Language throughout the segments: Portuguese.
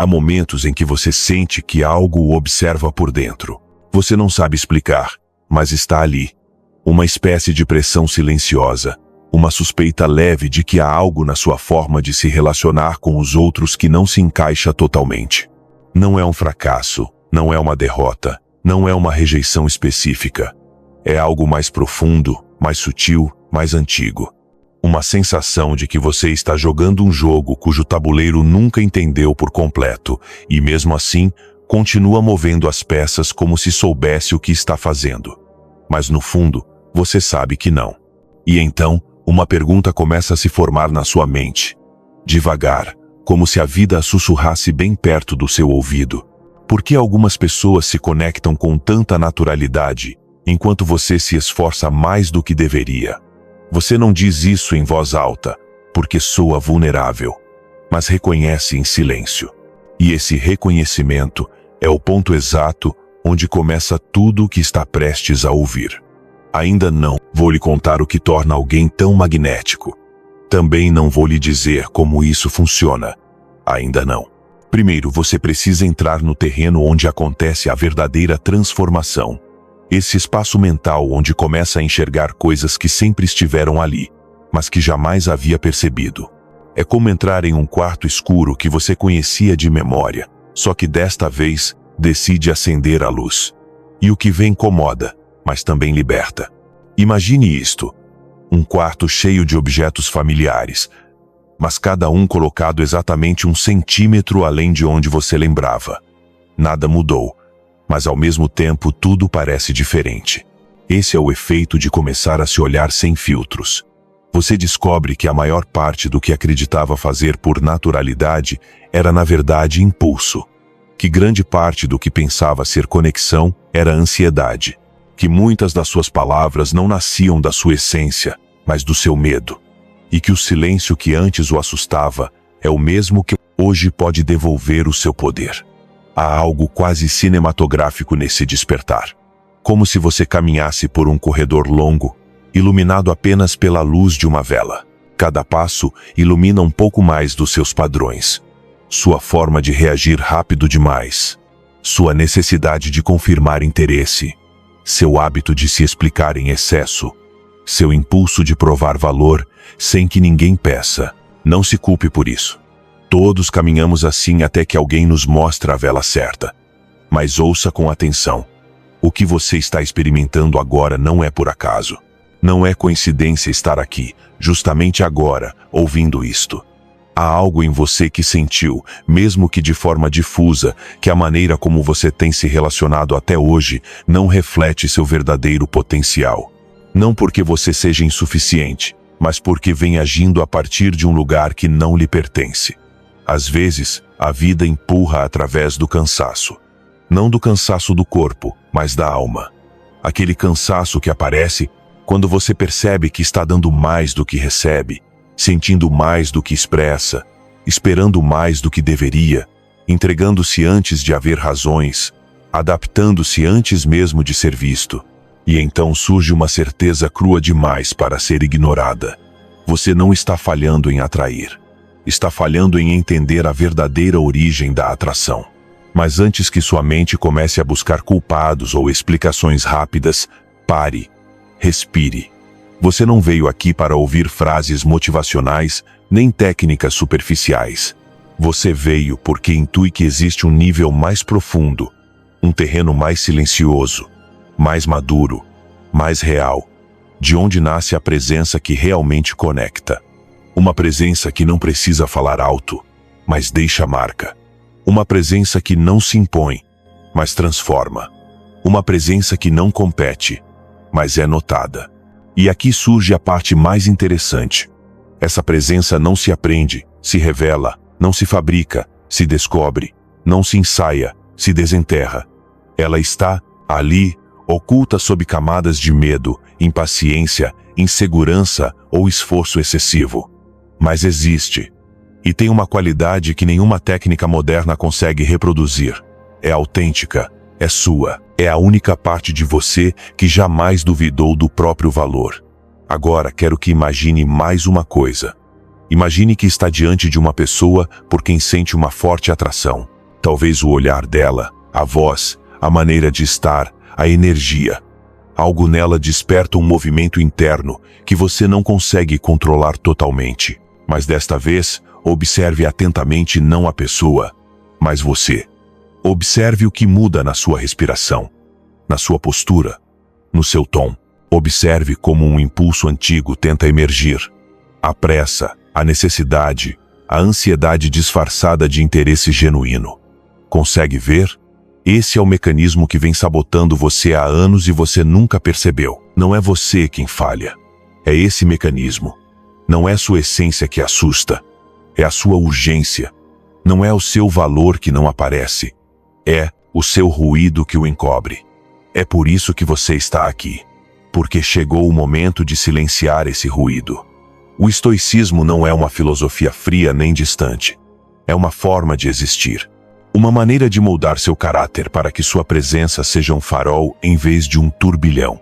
Há momentos em que você sente que algo o observa por dentro. Você não sabe explicar, mas está ali. Uma espécie de pressão silenciosa, uma suspeita leve de que há algo na sua forma de se relacionar com os outros que não se encaixa totalmente. Não é um fracasso, não é uma derrota, não é uma rejeição específica. É algo mais profundo, mais sutil, mais antigo. Uma sensação de que você está jogando um jogo cujo tabuleiro nunca entendeu por completo e, mesmo assim, continua movendo as peças como se soubesse o que está fazendo. Mas, no fundo, você sabe que não. E então, uma pergunta começa a se formar na sua mente. Devagar, como se a vida a sussurrasse bem perto do seu ouvido. Por que algumas pessoas se conectam com tanta naturalidade, enquanto você se esforça mais do que deveria? Você não diz isso em voz alta, porque soa vulnerável, mas reconhece em silêncio. E esse reconhecimento é o ponto exato onde começa tudo o que está prestes a ouvir. Ainda não vou lhe contar o que torna alguém tão magnético. Também não vou lhe dizer como isso funciona. Ainda não. Primeiro, você precisa entrar no terreno onde acontece a verdadeira transformação. Esse espaço mental onde começa a enxergar coisas que sempre estiveram ali, mas que jamais havia percebido. É como entrar em um quarto escuro que você conhecia de memória, só que desta vez decide acender a luz. E o que vem incomoda, mas também liberta. Imagine isto: um quarto cheio de objetos familiares, mas cada um colocado exatamente 1 centímetro além de onde você lembrava. Nada mudou, mas ao mesmo tempo tudo parece diferente. Esse é o efeito de começar a se olhar sem filtros. Você descobre que a maior parte do que acreditava fazer por naturalidade era na verdade impulso. Que grande parte do que pensava ser conexão era ansiedade. Que muitas das suas palavras não nasciam da sua essência, mas do seu medo. E que o silêncio que antes o assustava é o mesmo que hoje pode devolver o seu poder. Há algo quase cinematográfico nesse despertar. Como se você caminhasse por um corredor longo, iluminado apenas pela luz de uma vela. Cada passo ilumina um pouco mais dos seus padrões. Sua forma de reagir rápido demais. Sua necessidade de confirmar interesse. Seu hábito de se explicar em excesso. Seu impulso de provar valor sem que ninguém peça. Não se culpe por isso. Todos caminhamos assim até que alguém nos mostre a vela certa. Mas ouça com atenção. O que você está experimentando agora não é por acaso. Não é coincidência estar aqui, justamente agora, ouvindo isto. Há algo em você que sentiu, mesmo que de forma difusa, que a maneira como você tem se relacionado até hoje não reflete seu verdadeiro potencial. Não porque você seja insuficiente, mas porque vem agindo a partir de um lugar que não lhe pertence. Às vezes, a vida empurra através do cansaço. Não do cansaço do corpo, mas da alma. Aquele cansaço que aparece quando você percebe que está dando mais do que recebe, sentindo mais do que expressa, esperando mais do que deveria, entregando-se antes de haver razões, adaptando-se antes mesmo de ser visto. E então surge uma certeza crua demais para ser ignorada. Você não está falhando em atrair. Está falhando em entender a verdadeira origem da atração. Mas antes que sua mente comece a buscar culpados ou explicações rápidas, pare. Respire. Você não veio aqui para ouvir frases motivacionais, nem técnicas superficiais. Você veio porque intui que existe um nível mais profundo, um terreno mais silencioso, mais maduro, mais real, de onde nasce a presença que realmente conecta. Uma presença que não precisa falar alto, mas deixa marca. Uma presença que não se impõe, mas transforma. Uma presença que não compete, mas é notada. E aqui surge a parte mais interessante. Essa presença não se aprende, se revela, não se fabrica, se descobre, não se ensaia, se desenterra. Ela está ali, oculta sob camadas de medo, impaciência, insegurança ou esforço excessivo. Mas existe. E tem uma qualidade que nenhuma técnica moderna consegue reproduzir. É autêntica, é sua. É a única parte de você que jamais duvidou do próprio valor. Agora quero que imagine mais uma coisa. Imagine que está diante de uma pessoa por quem sente uma forte atração. Talvez o olhar dela, a voz, a maneira de estar, a energia. Algo nela desperta um movimento interno que você não consegue controlar totalmente. Mas desta vez, observe atentamente não a pessoa, mas você. Observe o que muda na sua respiração, na sua postura, no seu tom. Observe como um impulso antigo tenta emergir. A pressa, a necessidade, a ansiedade disfarçada de interesse genuíno. Consegue ver? Esse é o mecanismo que vem sabotando você há anos e você nunca percebeu. Não é você quem falha. É esse mecanismo. Não é sua essência que assusta. É a sua urgência. Não é o seu valor que não aparece. É o seu ruído que o encobre. É por isso que você está aqui. Porque chegou o momento de silenciar esse ruído. O estoicismo não é uma filosofia fria nem distante. É uma forma de existir. Uma maneira de moldar seu caráter para que sua presença seja um farol em vez de um turbilhão.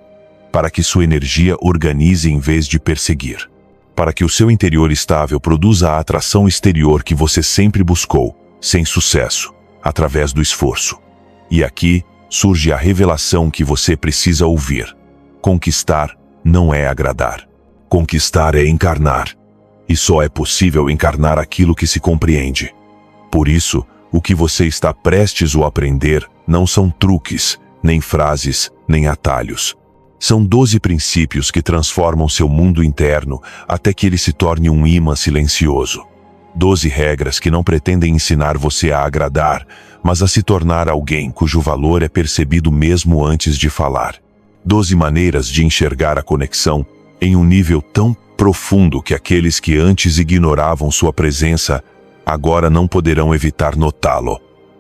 Para que sua energia organize em vez de perseguir. Para que o seu interior estável produza a atração exterior que você sempre buscou, sem sucesso, através do esforço. E aqui surge a revelação que você precisa ouvir. Conquistar não é agradar. Conquistar é encarnar. E só é possível encarnar aquilo que se compreende. Por isso, o que você está prestes a aprender não são truques, nem frases, nem atalhos. São 12 princípios que transformam seu mundo interno até que ele se torne um imã silencioso. 12 regras que não pretendem ensinar você a agradar, mas a se tornar alguém cujo valor é percebido mesmo antes de falar. 12 maneiras de enxergar a conexão em um nível tão profundo que aqueles que antes ignoravam sua presença agora não poderão evitar notá-lo.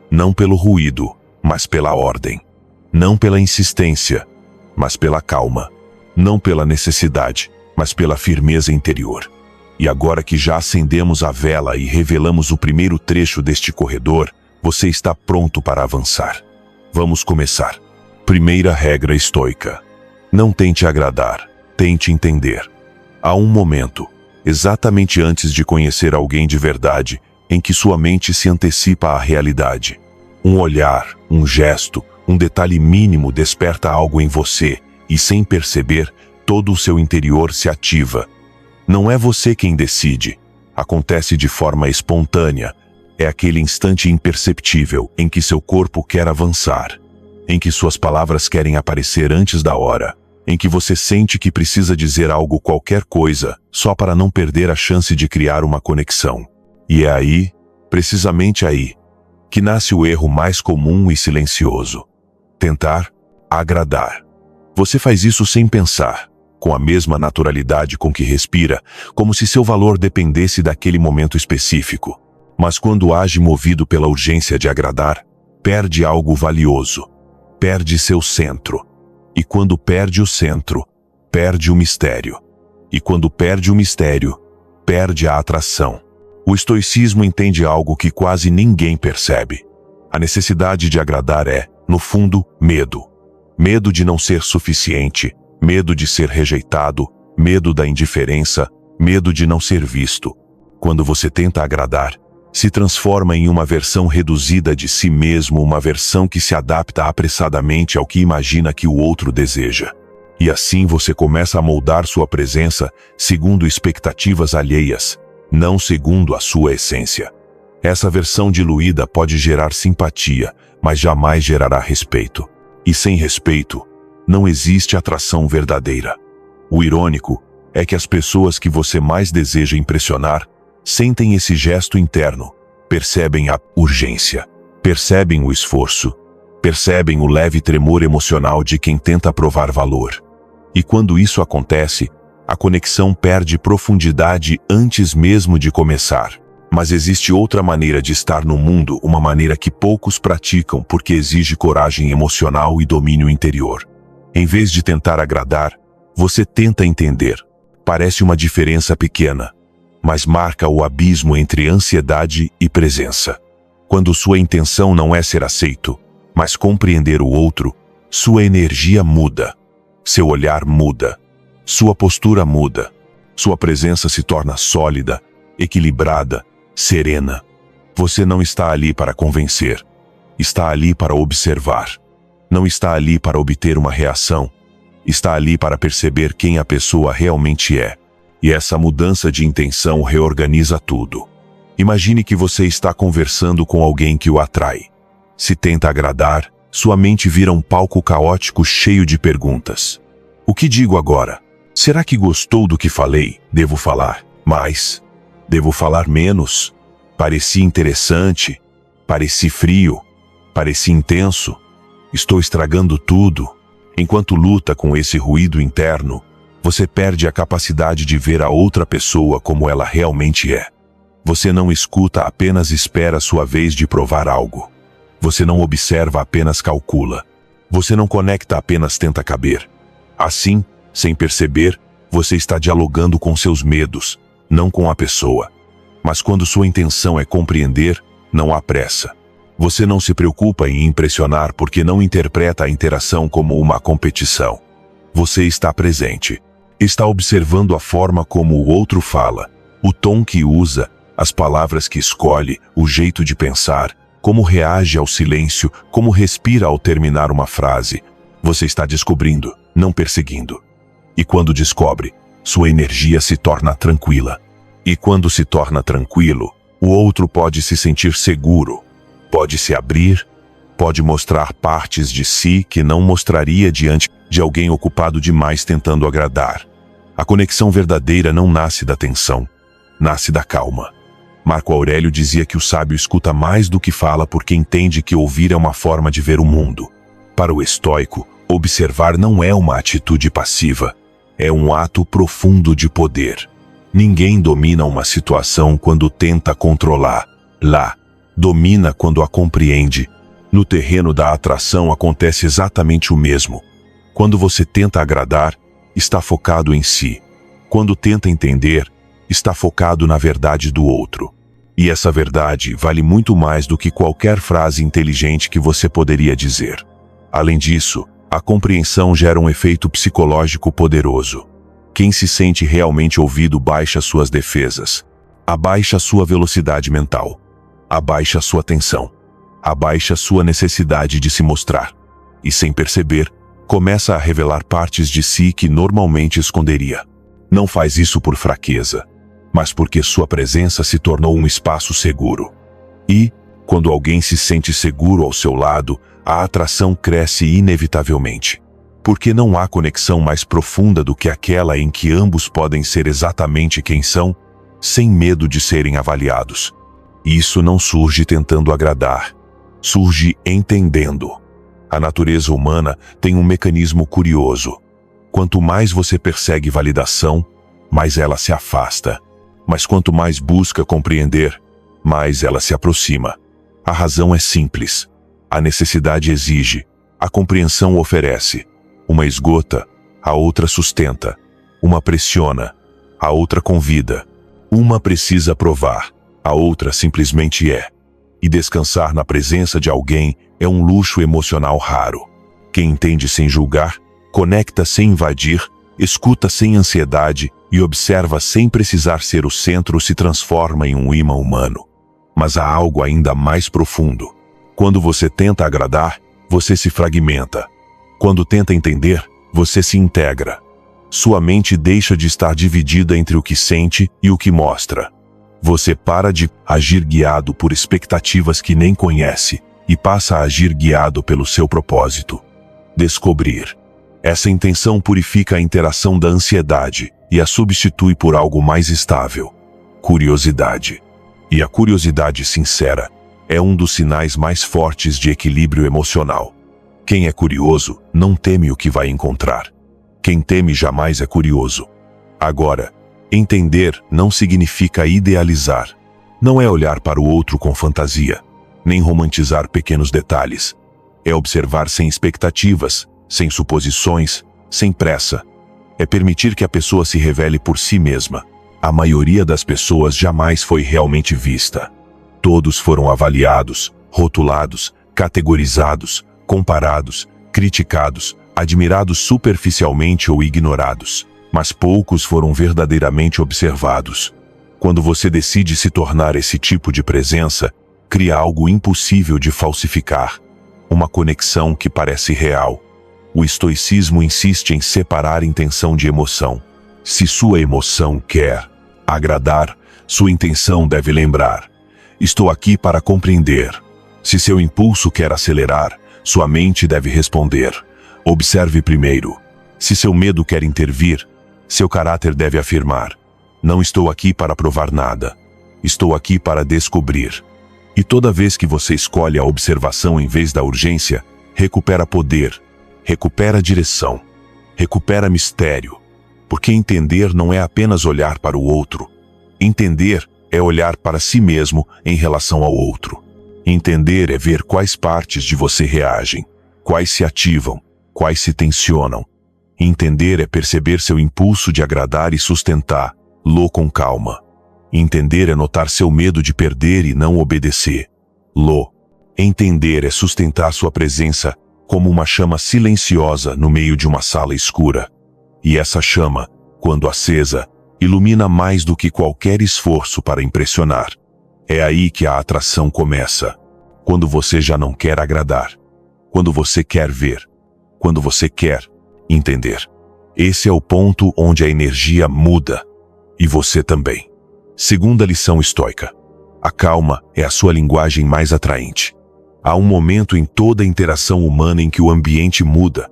Não pelo ruído, mas pela ordem. Não pela insistência, mas pela calma. Não pela necessidade, mas pela firmeza interior. E agora que já acendemos a vela e revelamos o primeiro trecho deste corredor, você está pronto para avançar. Vamos começar. Primeira regra estoica. Não tente agradar, tente entender. Há um momento, exatamente antes de conhecer alguém de verdade, em que sua mente se antecipa à realidade. Um olhar, um gesto, um detalhe mínimo desperta algo em você e, sem perceber, todo o seu interior se ativa. Não é você quem decide. Acontece de forma espontânea. É aquele instante imperceptível em que seu corpo quer avançar, em que suas palavras querem aparecer antes da hora, em que você sente que precisa dizer algo, qualquer coisa, só para não perder a chance de criar uma conexão. E é aí, precisamente aí, que nasce o erro mais comum e silencioso. Tentar agradar. Você faz isso sem pensar, com a mesma naturalidade com que respira, como se seu valor dependesse daquele momento específico. Mas quando age movido pela urgência de agradar, perde algo valioso. Perde seu centro. E quando perde o centro, perde o mistério. E quando perde o mistério, perde a atração. O estoicismo entende algo que quase ninguém percebe. A necessidade de agradar é, no fundo, medo. Medo de não ser suficiente, medo de ser rejeitado, medo da indiferença, medo de não ser visto. Quando você tenta agradar, se transforma em uma versão reduzida de si mesmo, uma versão que se adapta apressadamente ao que imagina que o outro deseja. E assim você começa a moldar sua presença segundo expectativas alheias, não segundo a sua essência. Essa versão diluída pode gerar simpatia, mas jamais gerará respeito. E sem respeito, não existe atração verdadeira. O irônico é que as pessoas que você mais deseja impressionar sentem esse gesto interno, percebem a urgência, percebem o esforço, percebem o leve tremor emocional de quem tenta provar valor. E quando isso acontece, a conexão perde profundidade antes mesmo de começar. Mas existe outra maneira de estar no mundo, uma maneira que poucos praticam porque exige coragem emocional e domínio interior. Em vez de tentar agradar, você tenta entender. Parece uma diferença pequena, mas marca o abismo entre ansiedade e presença. Quando sua intenção não é ser aceito, mas compreender o outro, sua energia muda, seu olhar muda, sua postura muda, sua presença se torna sólida, equilibrada, serena. Você não está ali para convencer. Está ali para observar. Não está ali para obter uma reação. Está ali para perceber quem a pessoa realmente é. E essa mudança de intenção reorganiza tudo. Imagine que você está conversando com alguém que o atrai. Se tenta agradar, sua mente vira um palco caótico cheio de perguntas. O que digo agora? Será que gostou do que falei? Devo falar mais? Devo falar menos? Pareci interessante? Pareci frio? Pareci intenso? Estou estragando tudo? Enquanto luta com esse ruído interno, você perde a capacidade de ver a outra pessoa como ela realmente é. Você não escuta, apenas espera sua vez de provar algo. Você não observa, apenas calcula. Você não conecta, apenas tenta caber. Assim, sem perceber, você está dialogando com seus medos, não com a pessoa. Mas quando sua intenção é compreender, não há pressa. Você não se preocupa em impressionar porque não interpreta a interação como uma competição. Você está presente. Está observando a forma como o outro fala, o tom que usa, as palavras que escolhe, o jeito de pensar, como reage ao silêncio, como respira ao terminar uma frase. Você está descobrindo, não perseguindo. E quando descobre, sua energia se torna tranquila. E quando se torna tranquilo, o outro pode se sentir seguro, pode se abrir, pode mostrar partes de si que não mostraria diante de alguém ocupado demais tentando agradar. A conexão verdadeira não nasce da tensão, nasce da calma. Marco Aurélio dizia que o sábio escuta mais do que fala porque entende que ouvir é uma forma de ver o mundo. Para o estoico, observar não é uma atitude passiva, é um ato profundo de poder. Ninguém domina uma situação quando tenta controlar. Lá, domina quando a compreende. No terreno da atração acontece exatamente o mesmo. Quando você tenta agradar, está focado em si. Quando tenta entender, está focado na verdade do outro. E essa verdade vale muito mais do que qualquer frase inteligente que você poderia dizer. Além disso, a compreensão gera um efeito psicológico poderoso. Quem se sente realmente ouvido baixa suas defesas, abaixa sua velocidade mental, abaixa sua tensão, abaixa sua necessidade de se mostrar. E sem perceber, começa a revelar partes de si que normalmente esconderia. Não faz isso por fraqueza, mas porque sua presença se tornou um espaço seguro. E, quando alguém se sente seguro ao seu lado, a atração cresce inevitavelmente. Porque não há conexão mais profunda do que aquela em que ambos podem ser exatamente quem são, sem medo de serem avaliados. Isso não surge tentando agradar, surge entendendo. A natureza humana tem um mecanismo curioso. Quanto mais você persegue validação, mais ela se afasta. Mas quanto mais busca compreender, mais ela se aproxima. A razão é simples. A necessidade exige, a compreensão oferece. Uma esgota, a outra sustenta. Uma pressiona, a outra convida. Uma precisa provar, a outra simplesmente é. E descansar na presença de alguém é um luxo emocional raro. Quem entende sem julgar, conecta sem invadir, escuta sem ansiedade e observa sem precisar ser o centro se transforma em um imã humano. Mas há algo ainda mais profundo. Quando você tenta agradar, você se fragmenta. Quando tenta entender, você se integra. Sua mente deixa de estar dividida entre o que sente e o que mostra. Você para de agir guiado por expectativas que nem conhece e passa a agir guiado pelo seu propósito. Descobrir. Essa intenção purifica a interação da ansiedade e a substitui por algo mais estável. Curiosidade. E a curiosidade sincera é um dos sinais mais fortes de equilíbrio emocional. Quem é curioso não teme o que vai encontrar. Quem teme jamais é curioso. Agora, entender não significa idealizar. Não é olhar para o outro com fantasia, nem romantizar pequenos detalhes. É observar sem expectativas, sem suposições, sem pressa. É permitir que a pessoa se revele por si mesma. A maioria das pessoas jamais foi realmente vista. Todos foram avaliados, rotulados, categorizados, comparados, criticados, admirados superficialmente ou ignorados, mas poucos foram verdadeiramente observados. Quando você decide se tornar esse tipo de presença, cria algo impossível de falsificar, uma conexão que parece real. O estoicismo insiste em separar intenção de emoção. Se sua emoção quer agradar, sua intenção deve lembrar: estou aqui para compreender. Se seu impulso quer acelerar, sua mente deve responder: observe primeiro. Se seu medo quer intervir, seu caráter deve afirmar: não estou aqui para provar nada. Estou aqui para descobrir. E toda vez que você escolhe a observação em vez da urgência, recupera poder, recupera direção, recupera mistério. Porque entender não é apenas olhar para o outro. Entender é olhar para si mesmo em relação ao outro. Entender é ver quais partes de você reagem, quais se ativam, quais se tensionam. Entender é perceber seu impulso de agradar e sustentá-lo com calma. Entender é notar seu medo de perder e não obedecer-lo. Entender é sustentar sua presença como uma chama silenciosa no meio de uma sala escura. E essa chama, quando acesa, ilumina mais do que qualquer esforço para impressionar. É aí que a atração começa. Quando você já não quer agradar. Quando você quer ver. Quando você quer entender. Esse é o ponto onde a energia muda. E você também. Segunda lição estoica. A calma é a sua linguagem mais atraente. Há um momento em toda a interação humana em que o ambiente muda.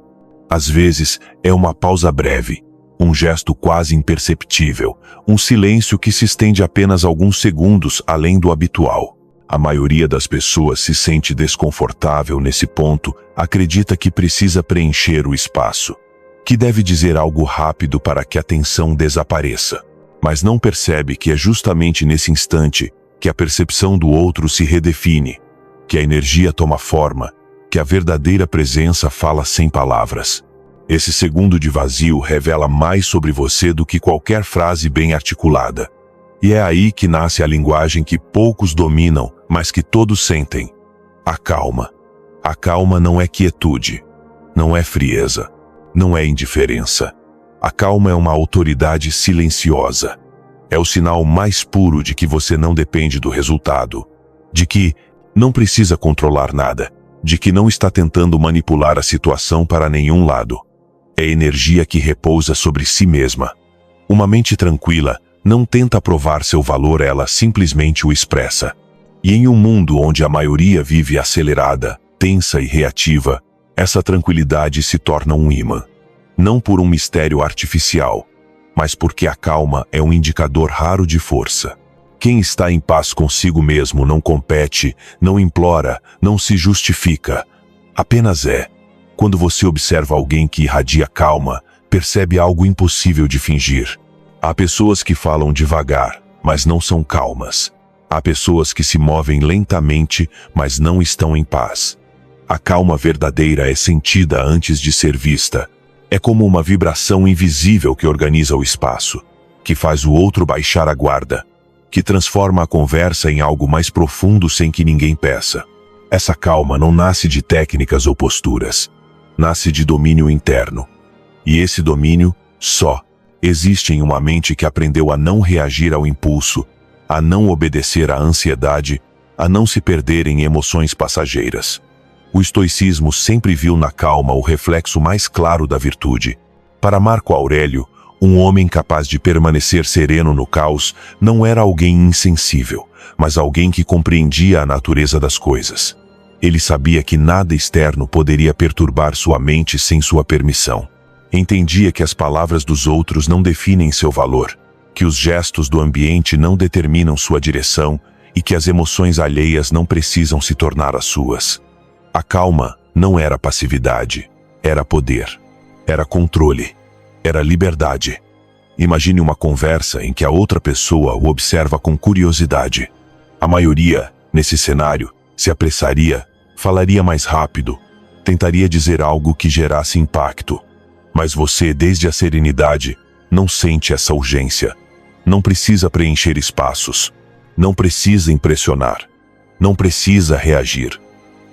Às vezes, é uma pausa breve, um gesto quase imperceptível, um silêncio que se estende apenas alguns segundos além do habitual. A maioria das pessoas se sente desconfortável nesse ponto, acredita que precisa preencher o espaço, que deve dizer algo rápido para que a tensão desapareça. Mas não percebe que é justamente nesse instante que a percepção do outro se redefine, que a energia toma forma, que a verdadeira presença fala sem palavras. Esse segundo de vazio revela mais sobre você do que qualquer frase bem articulada. E é aí que nasce a linguagem que poucos dominam, mas que todos sentem. A calma. A calma não é quietude, não é frieza, não é indiferença. A calma é uma autoridade silenciosa. É o sinal mais puro de que você não depende do resultado, de que não precisa controlar nada, de que não está tentando manipular a situação para nenhum lado. É energia que repousa sobre si mesma. Uma mente tranquila não tenta provar seu valor, ela simplesmente o expressa. E em um mundo onde a maioria vive acelerada, tensa e reativa, essa tranquilidade se torna um imã. Não por um mistério artificial, mas porque a calma é um indicador raro de força. Quem está em paz consigo mesmo não compete, não implora, não se justifica. Apenas é. Quando você observa alguém que irradia calma, percebe algo impossível de fingir. Há pessoas que falam devagar, mas não são calmas. Há pessoas que se movem lentamente, mas não estão em paz. A calma verdadeira é sentida antes de ser vista. É como uma vibração invisível que organiza o espaço, que faz o outro baixar a guarda, que transforma a conversa em algo mais profundo sem que ninguém peça. Essa calma não nasce de técnicas ou posturas, nasce de domínio interno. E esse domínio, só, existe em uma mente que aprendeu a não reagir ao impulso, a não obedecer à ansiedade, a não se perder em emoções passageiras. O estoicismo sempre viu na calma o reflexo mais claro da virtude. Para Marco Aurélio, um homem capaz de permanecer sereno no caos não era alguém insensível, mas alguém que compreendia a natureza das coisas. Ele sabia que nada externo poderia perturbar sua mente sem sua permissão. Entendia que as palavras dos outros não definem seu valor, que os gestos do ambiente não determinam sua direção e que as emoções alheias não precisam se tornar as suas. A calma não era passividade, era poder, era controle, era liberdade. Imagine uma conversa em que a outra pessoa o observa com curiosidade. A maioria, nesse cenário, se apressaria, falaria mais rápido, tentaria dizer algo que gerasse impacto. Mas você, desde a serenidade, não sente essa urgência. Não precisa preencher espaços, não precisa impressionar, não precisa reagir.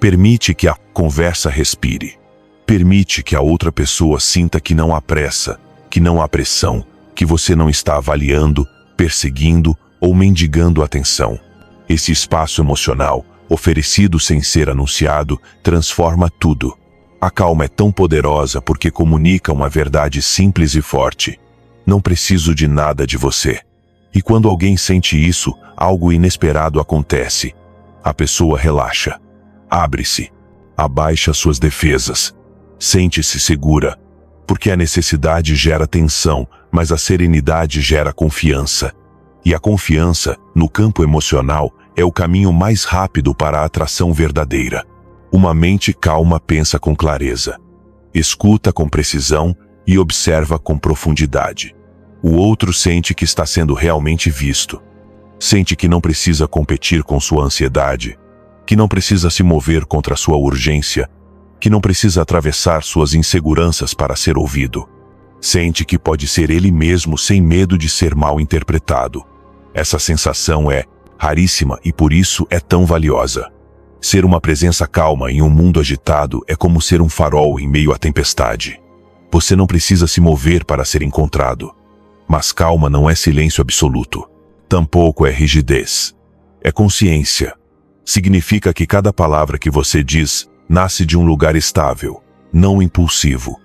Permite que a conversa respire. Permite que a outra pessoa sinta que não há pressa, que não há pressão, que você não está avaliando, perseguindo ou mendigando atenção. Esse espaço emocional, oferecido sem ser anunciado, transforma tudo. A calma é tão poderosa porque comunica uma verdade simples e forte. Não preciso de nada de você. E quando alguém sente isso, algo inesperado acontece. A pessoa relaxa, abre-se, abaixa suas defesas, sente-se segura, porque a necessidade gera tensão, mas a serenidade gera confiança. E a confiança, no campo emocional, é o caminho mais rápido para a atração verdadeira. Uma mente calma pensa com clareza, escuta com precisão e observa com profundidade. O outro sente que está sendo realmente visto. Sente que não precisa competir com sua ansiedade, que não precisa se mover contra sua urgência, que não precisa atravessar suas inseguranças para ser ouvido. Sente que pode ser ele mesmo sem medo de ser mal interpretado. Essa sensação é raríssima e por isso é tão valiosa. Ser uma presença calma em um mundo agitado é como ser um farol em meio à tempestade. Você não precisa se mover para ser encontrado. Mas calma não é silêncio absoluto. Tampouco é rigidez. É consciência. Significa que cada palavra que você diz nasce de um lugar estável, não impulsivo.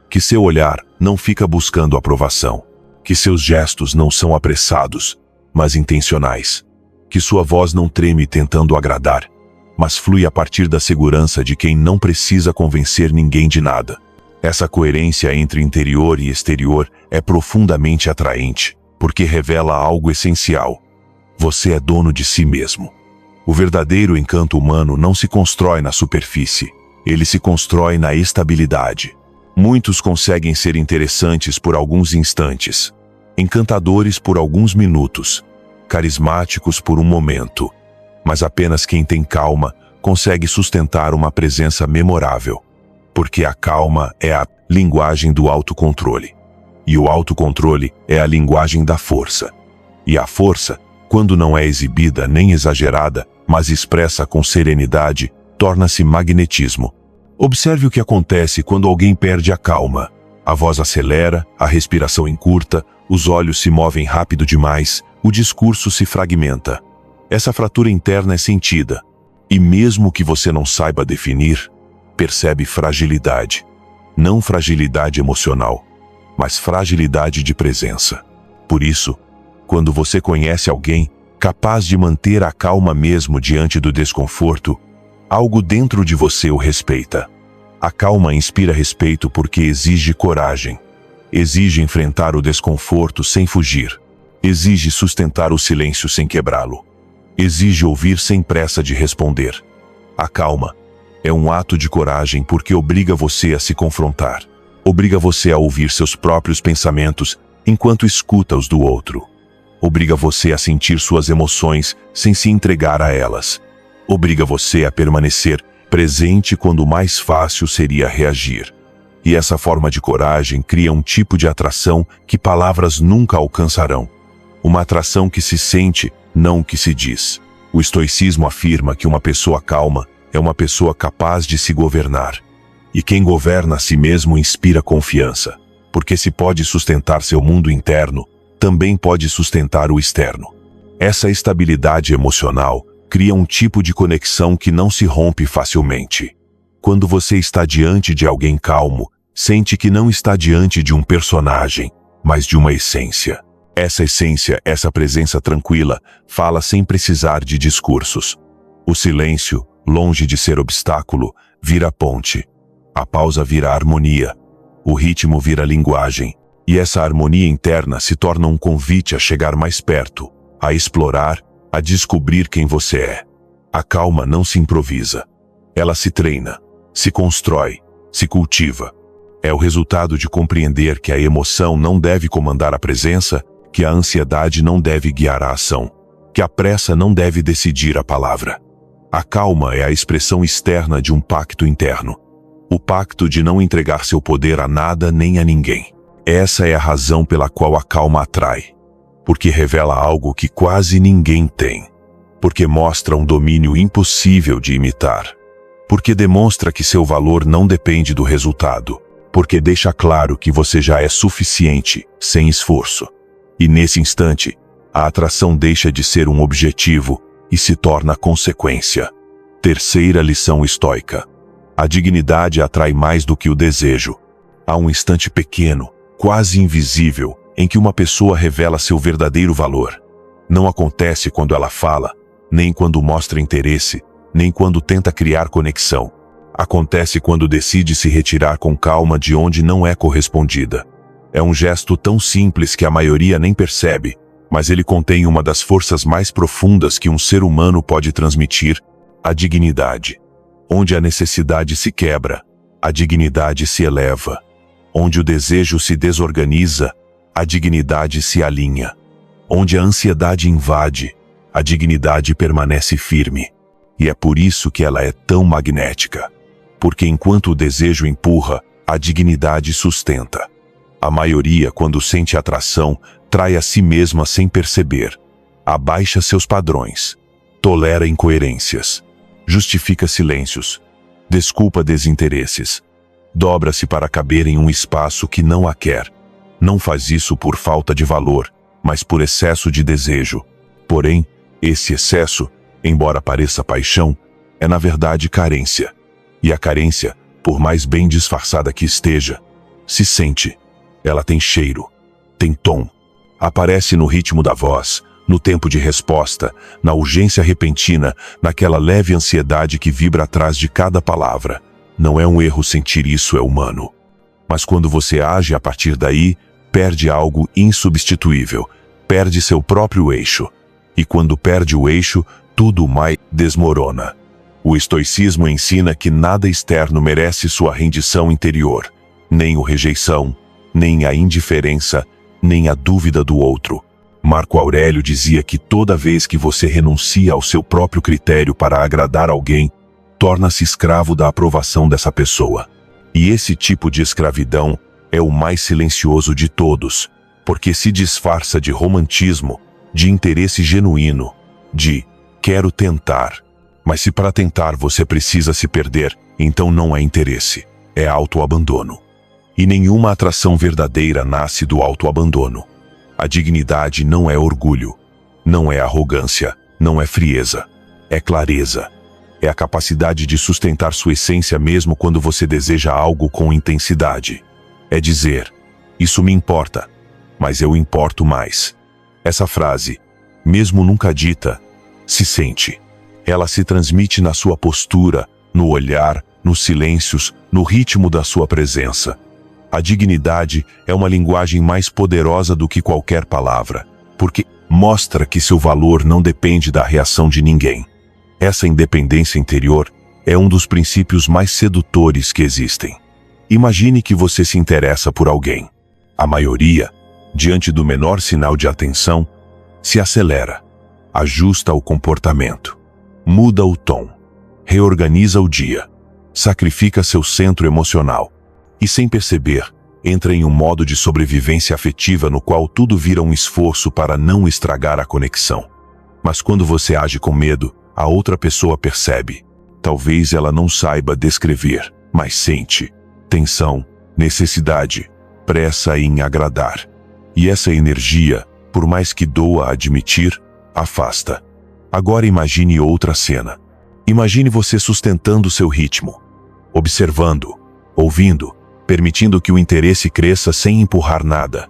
Que seu olhar não fica buscando aprovação. Que seus gestos não são apressados, mas intencionais. Que sua voz não treme tentando agradar, mas flui a partir da segurança de quem não precisa convencer ninguém de nada. Essa coerência entre interior e exterior é profundamente atraente, porque revela algo essencial. Você é dono de si mesmo. O verdadeiro encanto humano não se constrói na superfície, ele se constrói na estabilidade. Muitos conseguem ser interessantes por alguns instantes, encantadores por alguns minutos, carismáticos por um momento, mas apenas quem tem calma consegue sustentar uma presença memorável. Porque a calma é a linguagem do autocontrole. E o autocontrole é a linguagem da força. E a força, quando não é exibida nem exagerada, mas expressa com serenidade, torna-se magnetismo. Observe o que acontece quando alguém perde a calma. A voz acelera, a respiração encurta, os olhos se movem rápido demais, o discurso se fragmenta. Essa fratura interna é sentida. E mesmo que você não saiba definir, percebe fragilidade. Não fragilidade emocional, mas fragilidade de presença. Por isso, quando você conhece alguém capaz de manter a calma mesmo diante do desconforto, algo dentro de você o respeita. A calma inspira respeito porque exige coragem. Exige enfrentar o desconforto sem fugir. Exige sustentar o silêncio sem quebrá-lo. Exige ouvir sem pressa de responder. A calma é um ato de coragem porque obriga você a se confrontar. Obriga você a ouvir seus próprios pensamentos enquanto escuta os do outro. Obriga você a sentir suas emoções sem se entregar a elas. Obriga você a permanecer presente quando mais fácil seria reagir. E essa forma de coragem cria um tipo de atração que palavras nunca alcançarão. Uma atração que se sente, não que se diz. O estoicismo afirma que uma pessoa calma é uma pessoa capaz de se governar. E quem governa a si mesmo inspira confiança, porque se pode sustentar seu mundo interno, também pode sustentar o externo. Essa estabilidade emocional cria um tipo de conexão que não se rompe facilmente. Quando você está diante de alguém calmo, sente que não está diante de um personagem, mas de uma essência. Essa essência, essa presença tranquila, fala sem precisar de discursos. O silêncio, longe de ser obstáculo, vira ponte. A pausa vira harmonia. O ritmo vira linguagem. E essa harmonia interna se torna um convite a chegar mais perto, a explorar, a descobrir quem você é. A calma não se improvisa. Ela se treina, se constrói, se cultiva. É o resultado de compreender que a emoção não deve comandar a presença, que a ansiedade não deve guiar a ação, que a pressa não deve decidir a palavra. A calma é a expressão externa de um pacto interno. O pacto de não entregar seu poder a nada nem a ninguém. Essa é a razão pela qual a calma atrai. Porque revela algo que quase ninguém tem. Porque mostra um domínio impossível de imitar. Porque demonstra que seu valor não depende do resultado. Porque deixa claro que você já é suficiente, sem esforço. E nesse instante, a atração deixa de ser um objetivo e se torna consequência. Terceira lição estoica. A dignidade atrai mais do que o desejo. Há um instante pequeno, quase invisível, em que uma pessoa revela seu verdadeiro valor. Não acontece quando ela fala, nem quando mostra interesse, nem quando tenta criar conexão. Acontece quando decide se retirar com calma de onde não é correspondida. É um gesto tão simples que a maioria nem percebe, mas ele contém uma das forças mais profundas que um ser humano pode transmitir: a dignidade. Onde a necessidade se quebra, a dignidade se eleva. Onde o desejo se desorganiza, a dignidade se alinha. Onde a ansiedade invade, a dignidade permanece firme. E é por isso que ela é tão magnética. Porque enquanto o desejo empurra, a dignidade sustenta. A maioria, quando sente atração, trai a si mesma sem perceber. Abaixa seus padrões. Tolera incoerências. Justifica silêncios. Desculpa desinteresses. Dobra-se para caber em um espaço que não a quer. Não faz isso por falta de valor, mas por excesso de desejo. Porém, esse excesso, embora pareça paixão, é na verdade carência. E a carência, por mais bem disfarçada que esteja, se sente. Ela tem cheiro, tem tom. Aparece no ritmo da voz, no tempo de resposta, na urgência repentina, naquela leve ansiedade que vibra atrás de cada palavra. Não é um erro sentir isso, é humano. Mas quando você age a partir daí, perde algo insubstituível, perde seu próprio eixo. E quando perde o eixo, tudo mais desmorona. O estoicismo ensina que nada externo merece sua rendição interior, nem a rejeição, nem a indiferença, nem a dúvida do outro. Marco Aurélio dizia que toda vez que você renuncia ao seu próprio critério para agradar alguém, torna-se escravo da aprovação dessa pessoa. E esse tipo de escravidão é o mais silencioso de todos, porque se disfarça de romantismo, de interesse genuíno, de quero tentar. Mas se para tentar você precisa se perder, então não é interesse, é autoabandono. E nenhuma atração verdadeira nasce do autoabandono. A dignidade não é orgulho, não é arrogância, não é frieza, é clareza. É a capacidade de sustentar sua essência mesmo quando você deseja algo com intensidade. É dizer, isso me importa, mas eu importo mais. Essa frase, mesmo nunca dita, se sente. Ela se transmite na sua postura, no olhar, nos silêncios, no ritmo da sua presença. A dignidade é uma linguagem mais poderosa do que qualquer palavra, porque mostra que seu valor não depende da reação de ninguém. Essa independência interior é um dos princípios mais sedutores que existem. Imagine que você se interessa por alguém. A maioria, diante do menor sinal de atenção, se acelera, ajusta o comportamento, muda o tom, reorganiza o dia, sacrifica seu centro emocional e, sem perceber, entra em um modo de sobrevivência afetiva no qual tudo vira um esforço para não estragar a conexão. Mas quando você age com medo, a outra pessoa percebe. Talvez ela não saiba descrever, mas sente tensão, necessidade, pressa em agradar. E essa energia, por mais que doa admitir, afasta. Agora imagine outra cena. Imagine você sustentando seu ritmo, observando, ouvindo, permitindo que o interesse cresça sem empurrar nada,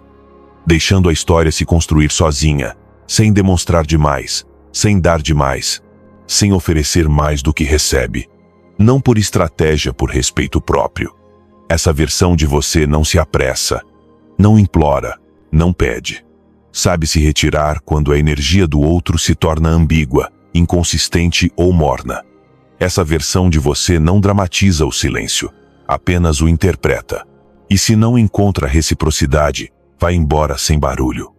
deixando a história se construir sozinha, sem demonstrar demais, sem dar demais, sem oferecer mais do que recebe. Não por estratégia, por respeito próprio. Essa versão de você não se apressa, não implora, não pede. Sabe se retirar quando a energia do outro se torna ambígua, inconsistente ou morna. Essa versão de você não dramatiza o silêncio, apenas o interpreta. E se não encontra reciprocidade, vai embora sem barulho.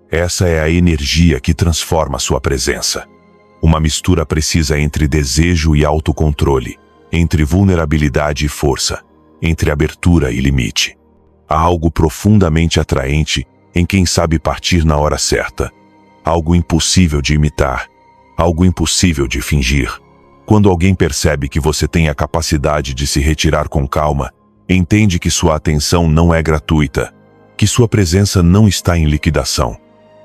Essa é a energia que transforma sua presença. Uma mistura precisa entre desejo e autocontrole, entre vulnerabilidade e força, entre abertura e limite. Há algo profundamente atraente em quem sabe partir na hora certa. Algo impossível de imitar, algo impossível de fingir. Quando alguém percebe que você tem a capacidade de se retirar com calma, entende que sua atenção não é gratuita, que sua presença não está em liquidação,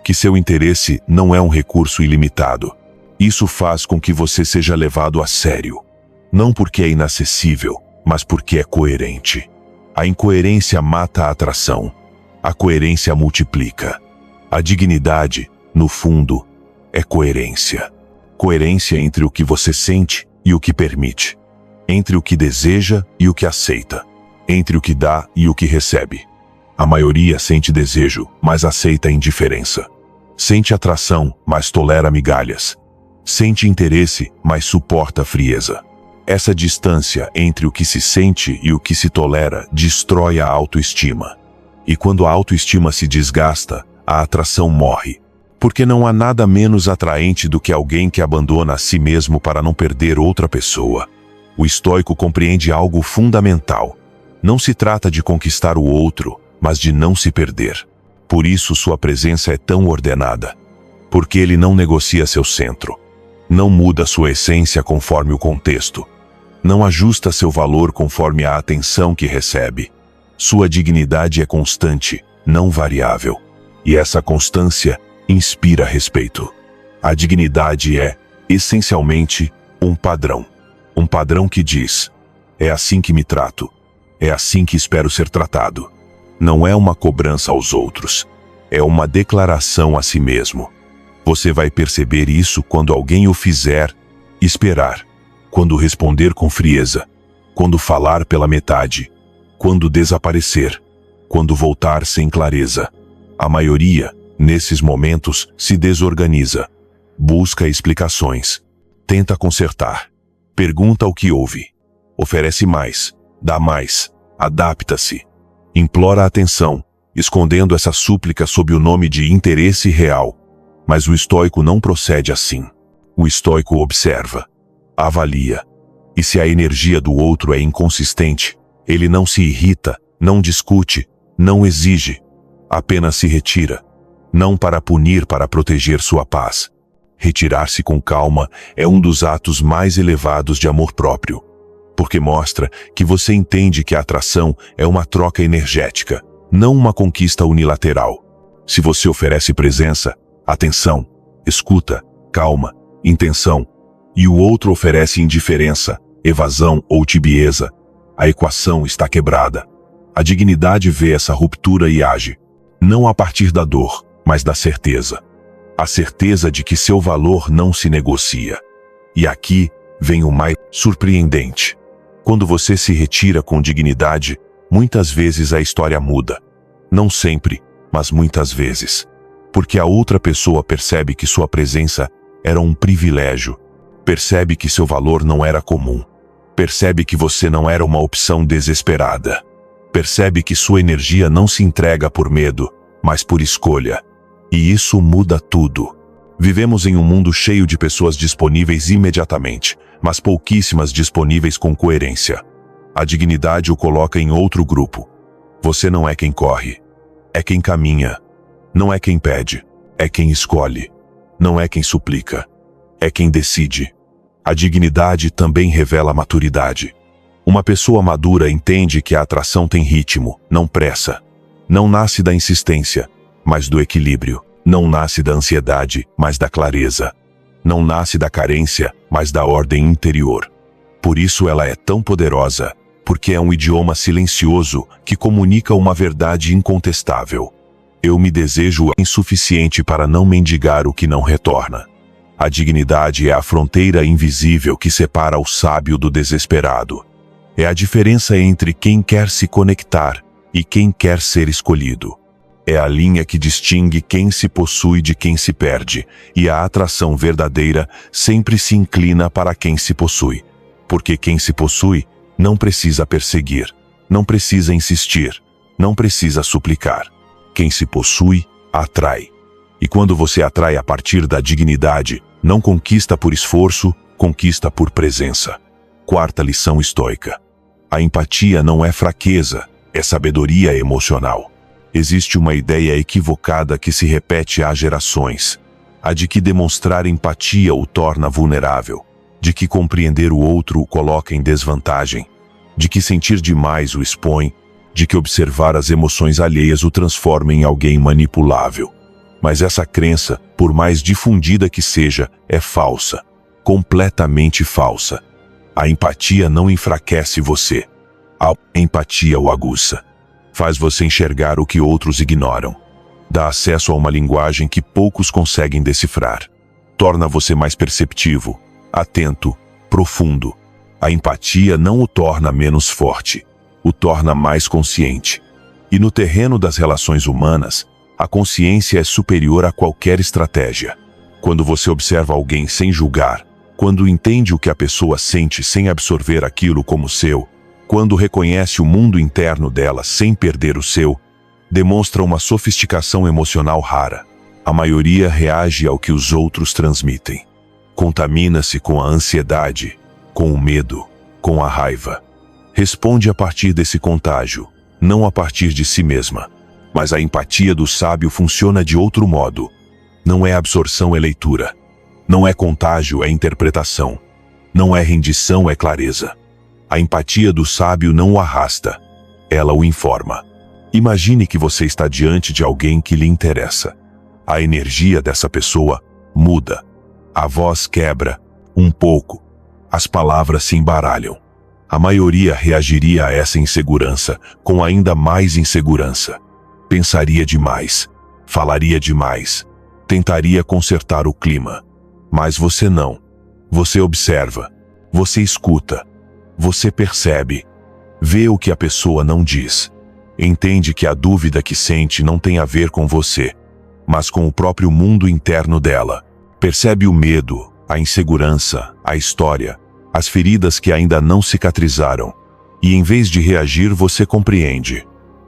que seu interesse não é um recurso ilimitado. Isso faz com que você seja levado a sério. Não porque é inacessível, mas porque é coerente. A incoerência mata a atração. A coerência multiplica. A dignidade, no fundo, é coerência. Coerência entre o que você sente e o que permite. Entre o que deseja e o que aceita. Entre o que dá e o que recebe. A maioria sente desejo, mas aceita indiferença. Sente atração, mas tolera migalhas. Sente interesse, mas suporta frieza. Essa distância entre o que se sente e o que se tolera destrói a autoestima. E quando a autoestima se desgasta, a atração morre. Porque não há nada menos atraente do que alguém que abandona a si mesmo para não perder outra pessoa. O estoico compreende algo fundamental. Não se trata de conquistar o outro, mas de não se perder. Por isso sua presença é tão ordenada. Porque ele não negocia seu centro. Não muda sua essência conforme o contexto. Não ajusta seu valor conforme a atenção que recebe. Sua dignidade é constante, não variável. E essa constância inspira respeito. A dignidade é, essencialmente, um padrão. Um padrão que diz: é assim que me trato. É assim que espero ser tratado. Não é uma cobrança aos outros. É uma declaração a si mesmo. Você vai perceber isso quando alguém o fizer esperar. Quando responder com frieza. Quando falar pela metade. Quando desaparecer. Quando voltar sem clareza. A maioria, nesses momentos, se desorganiza. Busca explicações. Tenta consertar. Pergunta o que houve. Oferece mais. Dá mais. Adapta-se. Implora atenção, escondendo essa súplica sob o nome de interesse real. Mas o estoico não procede assim. O estoico observa. Avalia. E se a energia do outro é inconsistente, ele não se irrita, não discute, não exige. Apenas se retira. Não para punir, para proteger sua paz. Retirar-se com calma é um dos atos mais elevados de amor próprio. Porque mostra que você entende que a atração é uma troca energética, não uma conquista unilateral. Se você oferece presença, atenção, escuta, calma, intenção, e o outro oferece indiferença, evasão ou tibieza, a equação está quebrada. A dignidade vê essa ruptura e age, não a partir da dor, mas da certeza. A certeza de que seu valor não se negocia. E aqui vem o mais surpreendente. Quando você se retira com dignidade, muitas vezes a história muda. Não sempre, mas muitas vezes. Porque a outra pessoa percebe que sua presença era um privilégio. Percebe que seu valor não era comum. Percebe que você não era uma opção desesperada. Percebe que sua energia não se entrega por medo, mas por escolha. E isso muda tudo. Vivemos em um mundo cheio de pessoas disponíveis imediatamente, mas pouquíssimas disponíveis com coerência. A dignidade o coloca em outro grupo. Você não é quem corre, é quem caminha. Não é quem pede, é quem escolhe. Não é quem suplica, é quem decide. A dignidade também revela maturidade. Uma pessoa madura entende que a atração tem ritmo, não pressa. Não nasce da insistência, mas do equilíbrio. Não nasce da ansiedade, mas da clareza. Não nasce da carência, mas da ordem interior. Por isso ela é tão poderosa, porque é um idioma silencioso que comunica uma verdade incontestável. Eu me desejo insuficiente para não mendigar o que não retorna. A dignidade é a fronteira invisível que separa o sábio do desesperado. É a diferença entre quem quer se conectar e quem quer ser escolhido. É a linha que distingue quem se possui de quem se perde, e a atração verdadeira sempre se inclina para quem se possui. Porque quem se possui não precisa perseguir, não precisa insistir, não precisa suplicar. Quem se possui, atrai. E quando você atrai a partir da dignidade, não conquista por esforço, conquista por presença. Quarta lição estoica. A empatia não é fraqueza, é sabedoria emocional. Existe uma ideia equivocada que se repete há gerações. A de que demonstrar empatia o torna vulnerável. De que compreender o outro o coloca em desvantagem. De que sentir demais o expõe. De que observar as emoções alheias o transforma em alguém manipulável. Mas essa crença, por mais difundida que seja, é falsa. Completamente falsa. A empatia não enfraquece você. A empatia o aguça. Faz você enxergar o que outros ignoram. Dá acesso a uma linguagem que poucos conseguem decifrar. Torna você mais perceptivo, atento, profundo. A empatia não o torna menos forte, o torna mais consciente. E no terreno das relações humanas, a consciência é superior a qualquer estratégia. Quando você observa alguém sem julgar, quando entende o que a pessoa sente sem absorver aquilo como seu, quando reconhece o mundo interno dela sem perder o seu, demonstra uma sofisticação emocional rara. A maioria reage ao que os outros transmitem. Contamina-se com a ansiedade, com o medo, com a raiva. Responde a partir desse contágio, não a partir de si mesma. Mas a empatia do sábio funciona de outro modo. Não é absorção, é leitura. Não é contágio, é interpretação. Não é rendição, é clareza. A empatia do sábio não o arrasta, ela o informa. Imagine que você está diante de alguém que lhe interessa. A energia dessa pessoa muda. A voz quebra, um pouco. As palavras se embaralham. A maioria reagiria a essa insegurança com ainda mais insegurança. Pensaria demais, falaria demais, tentaria consertar o clima. Mas você não. Você observa, você escuta, você percebe, vê o que a pessoa não diz. Entende que a dúvida que sente não tem a ver com você, mas com o próprio mundo interno dela. Percebe o medo, a insegurança, a história, as feridas que ainda não cicatrizaram. E em vez de reagir, você compreende.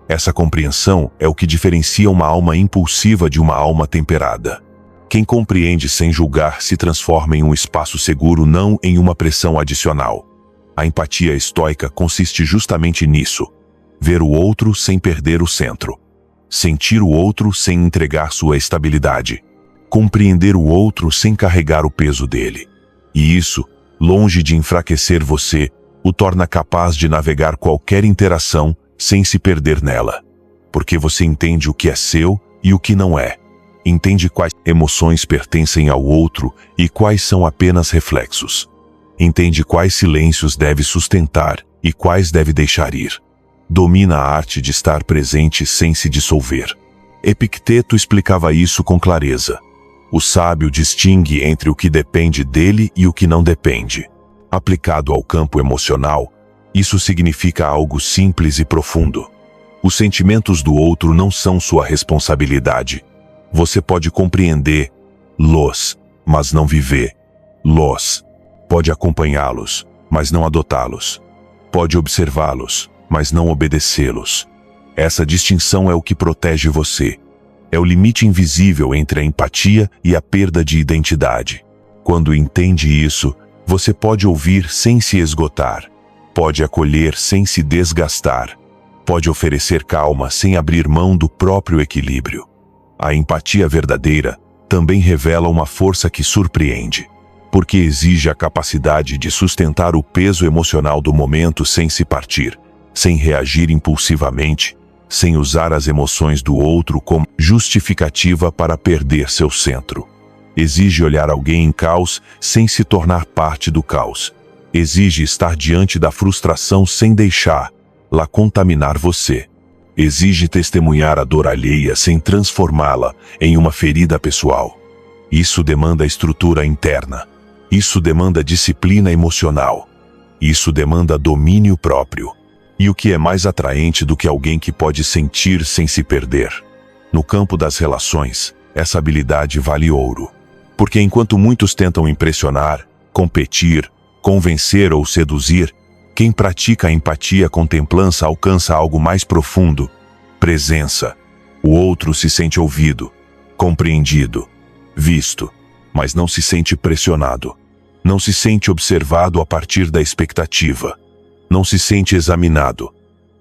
Essa compreensão é o que diferencia uma alma impulsiva de uma alma temperada. Quem compreende sem julgar se transforma em um espaço seguro, não em uma pressão adicional. A empatia estoica consiste justamente nisso: ver o outro sem perder o centro. Sentir o outro sem entregar sua estabilidade. Compreender o outro sem carregar o peso dele. E isso, longe de enfraquecer você, o torna capaz de navegar qualquer interação sem se perder nela. Porque você entende o que é seu e o que não é. Entende quais emoções pertencem ao outro e quais são apenas reflexos. Entende quais silêncios deve sustentar e quais deve deixar ir. Domina a arte de estar presente sem se dissolver. Epicteto explicava isso com clareza. O sábio distingue entre o que depende dele e o que não depende. Aplicado ao campo emocional, isso significa algo simples e profundo. Os sentimentos do outro não são sua responsabilidade. Você pode compreender-los, mas não viver-los. Pode acompanhá-los, mas não adotá-los. Pode observá-los, mas não obedecê-los. Essa distinção é o que protege você. É o limite invisível entre a empatia e a perda de identidade. Quando entende isso, você pode ouvir sem se esgotar. Pode acolher sem se desgastar. Pode oferecer calma sem abrir mão do próprio equilíbrio. A empatia verdadeira também revela uma força que surpreende, porque exige a capacidade de sustentar o peso emocional do momento sem se partir, sem reagir impulsivamente, sem usar as emoções do outro como justificativa para perder seu centro. Exige olhar alguém em caos sem se tornar parte do caos. Exige estar diante da frustração sem deixá-la contaminar você. Exige testemunhar a dor alheia sem transformá-la em uma ferida pessoal. Isso demanda estrutura interna. Isso demanda disciplina emocional. Isso demanda domínio próprio. E o que é mais atraente do que alguém que pode sentir sem se perder? No campo das relações, essa habilidade vale ouro. Porque enquanto muitos tentam impressionar, competir, convencer ou seduzir, quem pratica a empatia com templança alcança algo mais profundo: presença. O outro se sente ouvido, compreendido, visto, mas não se sente pressionado. Não se sente observado a partir da expectativa. Não se sente examinado.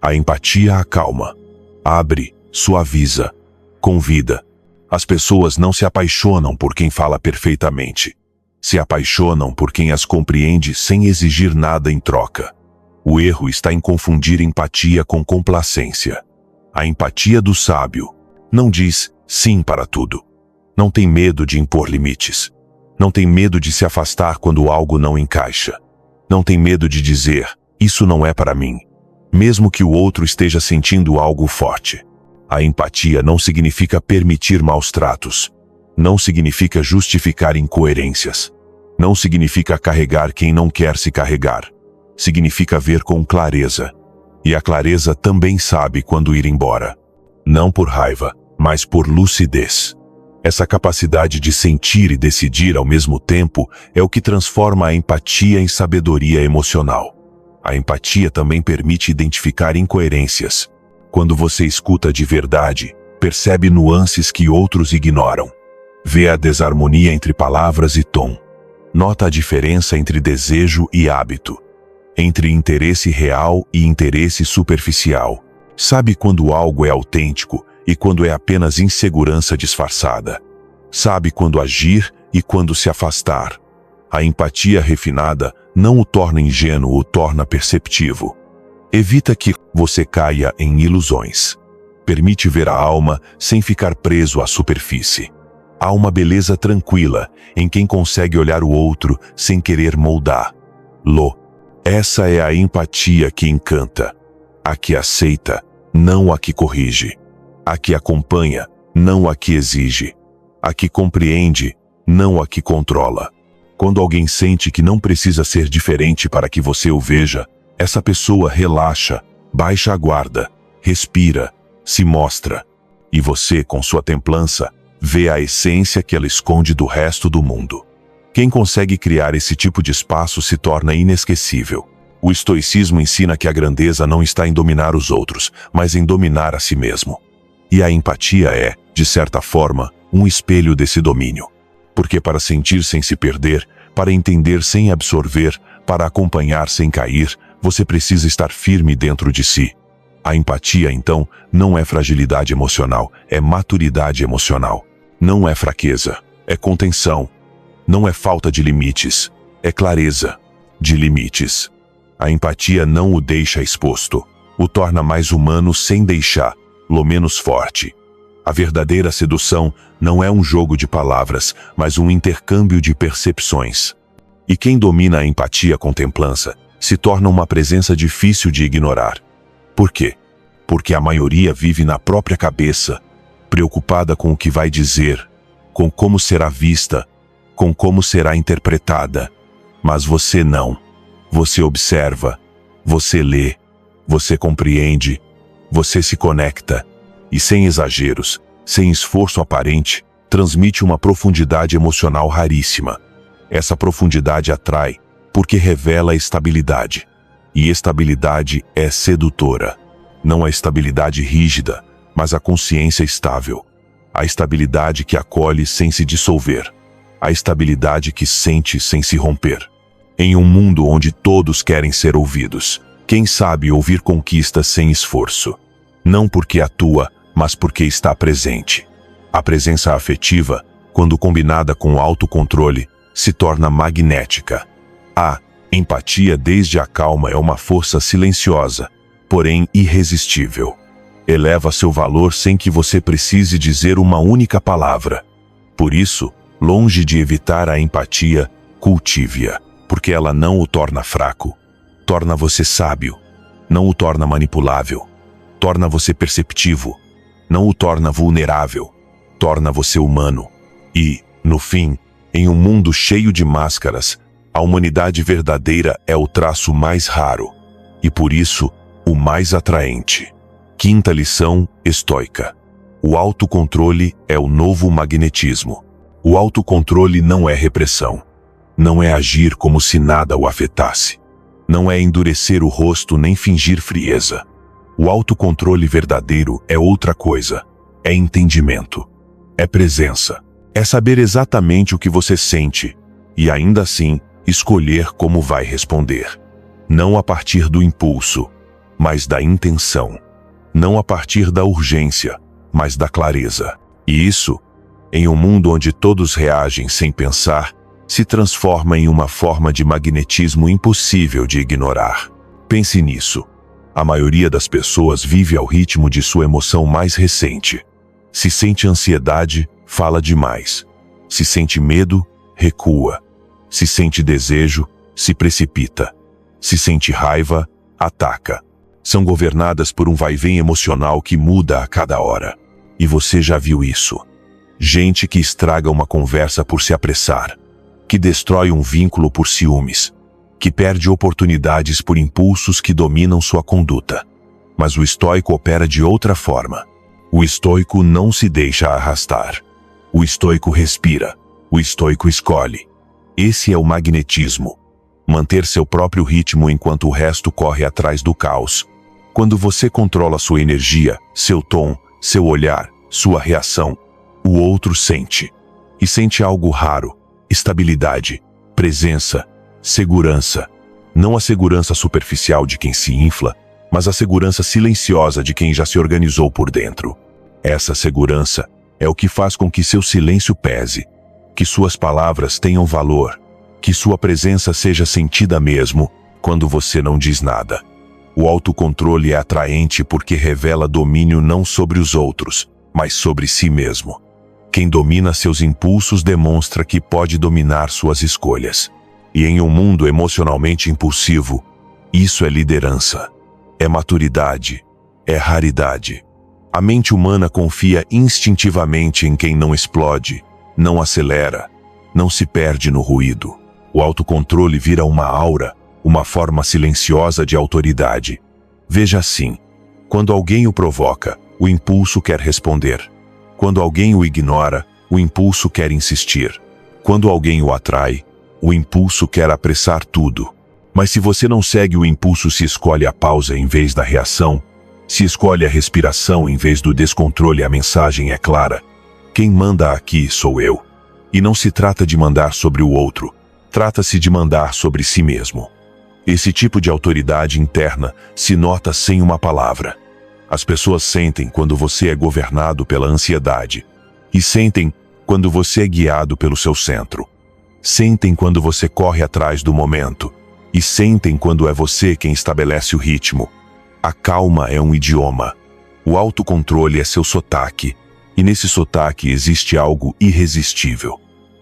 A empatia acalma, abre, suaviza, convida. As pessoas não se apaixonam por quem fala perfeitamente. Se apaixonam por quem as compreende sem exigir nada em troca. O erro está em confundir empatia com complacência. A empatia do sábio não diz sim para tudo. Não tem medo de impor limites. Não tem medo de se afastar quando algo não encaixa. Não tem medo de dizer, isso não é para mim, mesmo que o outro esteja sentindo algo forte. A empatia não significa permitir maus tratos. Não significa justificar incoerências. Não significa carregar quem não quer se carregar. Significa ver com clareza. E a clareza também sabe quando ir embora. Não por raiva, mas por lucidez. Essa capacidade de sentir e decidir ao mesmo tempo é o que transforma a empatia em sabedoria emocional. A empatia também permite identificar incoerências. Quando você escuta de verdade, percebe nuances que outros ignoram. Vê a desarmonia entre palavras e tom. Nota a diferença entre desejo e hábito. Entre interesse real e interesse superficial. Sabe quando algo é autêntico e quando é apenas insegurança disfarçada. Sabe quando agir e quando se afastar. A empatia refinada não o torna ingênuo, o torna perceptivo. Evita que você caia em ilusões. Permite ver a alma sem ficar preso à superfície. Há uma beleza tranquila em quem consegue olhar o outro sem querer moldar. Essa é a empatia que encanta. A que aceita, não a que corrige. A que acompanha, não a que exige. A que compreende, não a que controla. Quando alguém sente que não precisa ser diferente para que você o veja, essa pessoa relaxa, baixa a guarda, respira, se mostra. E você, com sua templança, vê a essência que ela esconde do resto do mundo. Quem consegue criar esse tipo de espaço se torna inesquecível. O estoicismo ensina que a grandeza não está em dominar os outros, mas em dominar a si mesmo. E a empatia é, de certa forma, um espelho desse domínio. Porque para sentir sem se perder, para entender sem absorver, para acompanhar sem cair, você precisa estar firme dentro de si. A empatia, então, não é fragilidade emocional, é maturidade emocional. Não é fraqueza, é contenção. Não é falta de limites, é clareza de limites. A empatia não o deixa exposto, o torna mais humano sem deixá-lo menos forte. A verdadeira sedução não é um jogo de palavras, mas um intercâmbio de percepções. E quem domina a empatia com templança se torna uma presença difícil de ignorar. Por quê? Porque a maioria vive na própria cabeça, preocupada com o que vai dizer, com como será vista, com como será interpretada. Mas você não. Você observa, você lê, você compreende, você se conecta. E sem exageros, sem esforço aparente, transmite uma profundidade emocional raríssima. Essa profundidade atrai, porque revela estabilidade. E estabilidade é sedutora. Não a estabilidade rígida, mas a consciência estável. A estabilidade que acolhe sem se dissolver. A estabilidade que sente sem se romper. Em um mundo onde todos querem ser ouvidos, quem sabe ouvir conquista sem esforço? Não porque atua, mas porque está presente. A presença afetiva, quando combinada com autocontrole, se torna magnética. A empatia desde a calma é uma força silenciosa, porém irresistível. Eleva seu valor sem que você precise dizer uma única palavra. Por isso, longe de evitar a empatia, cultive-a, porque ela não o torna fraco, torna você sábio, não o torna manipulável, torna você perceptivo, não o torna vulnerável, torna você humano. E, no fim, em um mundo cheio de máscaras, a humanidade verdadeira é o traço mais raro, e por isso, o mais atraente. Quinta lição estoica. O autocontrole é o novo magnetismo. O autocontrole não é repressão. Não é agir como se nada o afetasse. Não é endurecer o rosto nem fingir frieza. O autocontrole verdadeiro é outra coisa. É entendimento. É presença. É saber exatamente o que você sente e, ainda assim, escolher como vai responder. Não a partir do impulso, mas da intenção. Não a partir da urgência, mas da clareza. E isso, em um mundo onde todos reagem sem pensar, se transforma em uma forma de magnetismo impossível de ignorar. Pense nisso. A maioria das pessoas vive ao ritmo de sua emoção mais recente. Se sente ansiedade, fala demais. Se sente medo, recua. Se sente desejo, se precipita. Se sente raiva, ataca. São governadas por um vai-vem emocional que muda a cada hora. E você já viu isso. Gente que estraga uma conversa por se apressar, que destrói um vínculo por ciúmes, que perde oportunidades por impulsos que dominam sua conduta. Mas o estoico opera de outra forma. O estoico não se deixa arrastar. O estoico respira. O estoico escolhe. Esse é o magnetismo. Manter seu próprio ritmo enquanto o resto corre atrás do caos. Quando você controla sua energia, seu tom, seu olhar, sua reação, o outro sente. E sente algo raro: estabilidade, presença, segurança. Não a segurança superficial de quem se infla, mas a segurança silenciosa de quem já se organizou por dentro. Essa segurança é o que faz com que seu silêncio pese, que suas palavras tenham valor, que sua presença seja sentida mesmo quando você não diz nada. O autocontrole é atraente porque revela domínio não sobre os outros, mas sobre si mesmo. Quem domina seus impulsos demonstra que pode dominar suas escolhas. E em um mundo emocionalmente impulsivo, isso é liderança, é maturidade, é raridade. A mente humana confia instintivamente em quem não explode, não acelera, não se perde no ruído. O autocontrole vira uma aura, uma forma silenciosa de autoridade. Veja assim: quando alguém o provoca, o impulso quer responder. Quando alguém o ignora, o impulso quer insistir. Quando alguém o atrai, o impulso quer apressar tudo. Mas se você não segue o impulso, se escolhe a pausa em vez da reação, se escolhe a respiração em vez do descontrole, a mensagem é clara: quem manda aqui sou eu. E não se trata de mandar sobre o outro, trata-se de mandar sobre si mesmo. Esse tipo de autoridade interna se nota sem uma palavra. As pessoas sentem quando você é governado pela ansiedade, e sentem quando você é guiado pelo seu centro. Sentem quando você corre atrás do momento, e sentem quando é você quem estabelece o ritmo. A calma é um idioma. O autocontrole é seu sotaque, e nesse sotaque existe algo irresistível.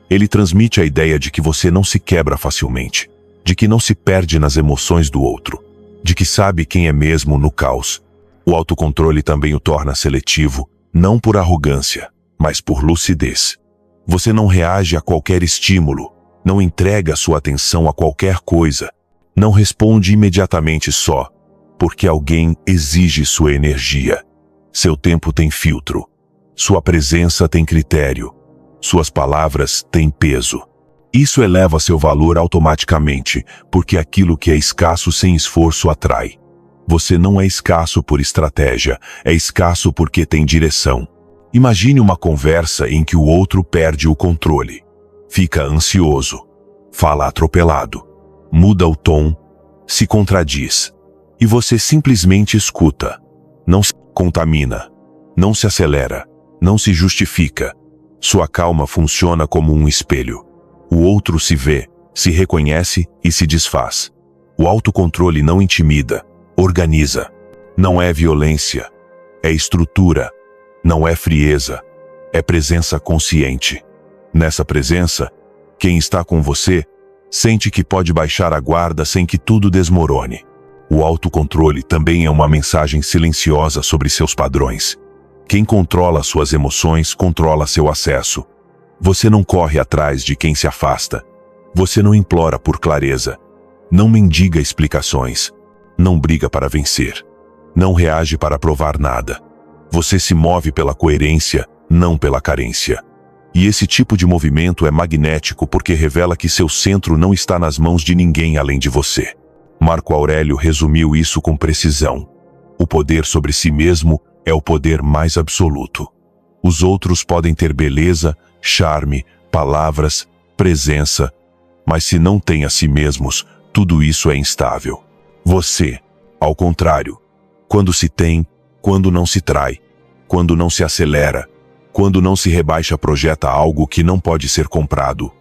Ele transmite a ideia de que você não se quebra facilmente, de que não se perde nas emoções do outro, de que sabe quem é mesmo no caos. O autocontrole também o torna seletivo, não por arrogância, mas por lucidez. Você não reage a qualquer estímulo, não entrega sua atenção a qualquer coisa, não responde imediatamente só porque alguém exige sua energia. Seu tempo tem filtro, sua presença tem critério, suas palavras têm peso. Isso eleva seu valor automaticamente, porque aquilo que é escasso sem esforço atrai. Você não é escasso por estratégia, é escasso porque tem direção. Imagine uma conversa em que o outro perde o controle. Fica ansioso, fala atropelado, muda o tom, se contradiz. E você simplesmente escuta. Não se contamina, não se acelera, não se justifica. Sua calma funciona como um espelho. O outro se vê, se reconhece e se desfaz. O autocontrole não intimida, organiza. Não é violência, é estrutura. Não é frieza, é presença consciente. Nessa presença, quem está com você sente que pode baixar a guarda sem que tudo desmorone. O autocontrole também é uma mensagem silenciosa sobre seus padrões. Quem controla suas emoções controla seu acesso. Você não corre atrás de quem se afasta. Você não implora por clareza. Não mendiga explicações. Não briga para vencer. Não reage para provar nada. Você se move pela coerência, não pela carência. E esse tipo de movimento é magnético porque revela que seu centro não está nas mãos de ninguém além de você. Marco Aurélio resumiu isso com precisão. O poder sobre si mesmo é o poder mais absoluto. Os outros podem ter beleza, charme, palavras, presença, mas se não têm a si mesmos, tudo isso é instável. Você, ao contrário, quando se tem, quando não se trai, quando não se acelera, quando não se rebaixa, projeta algo que não pode ser comprado.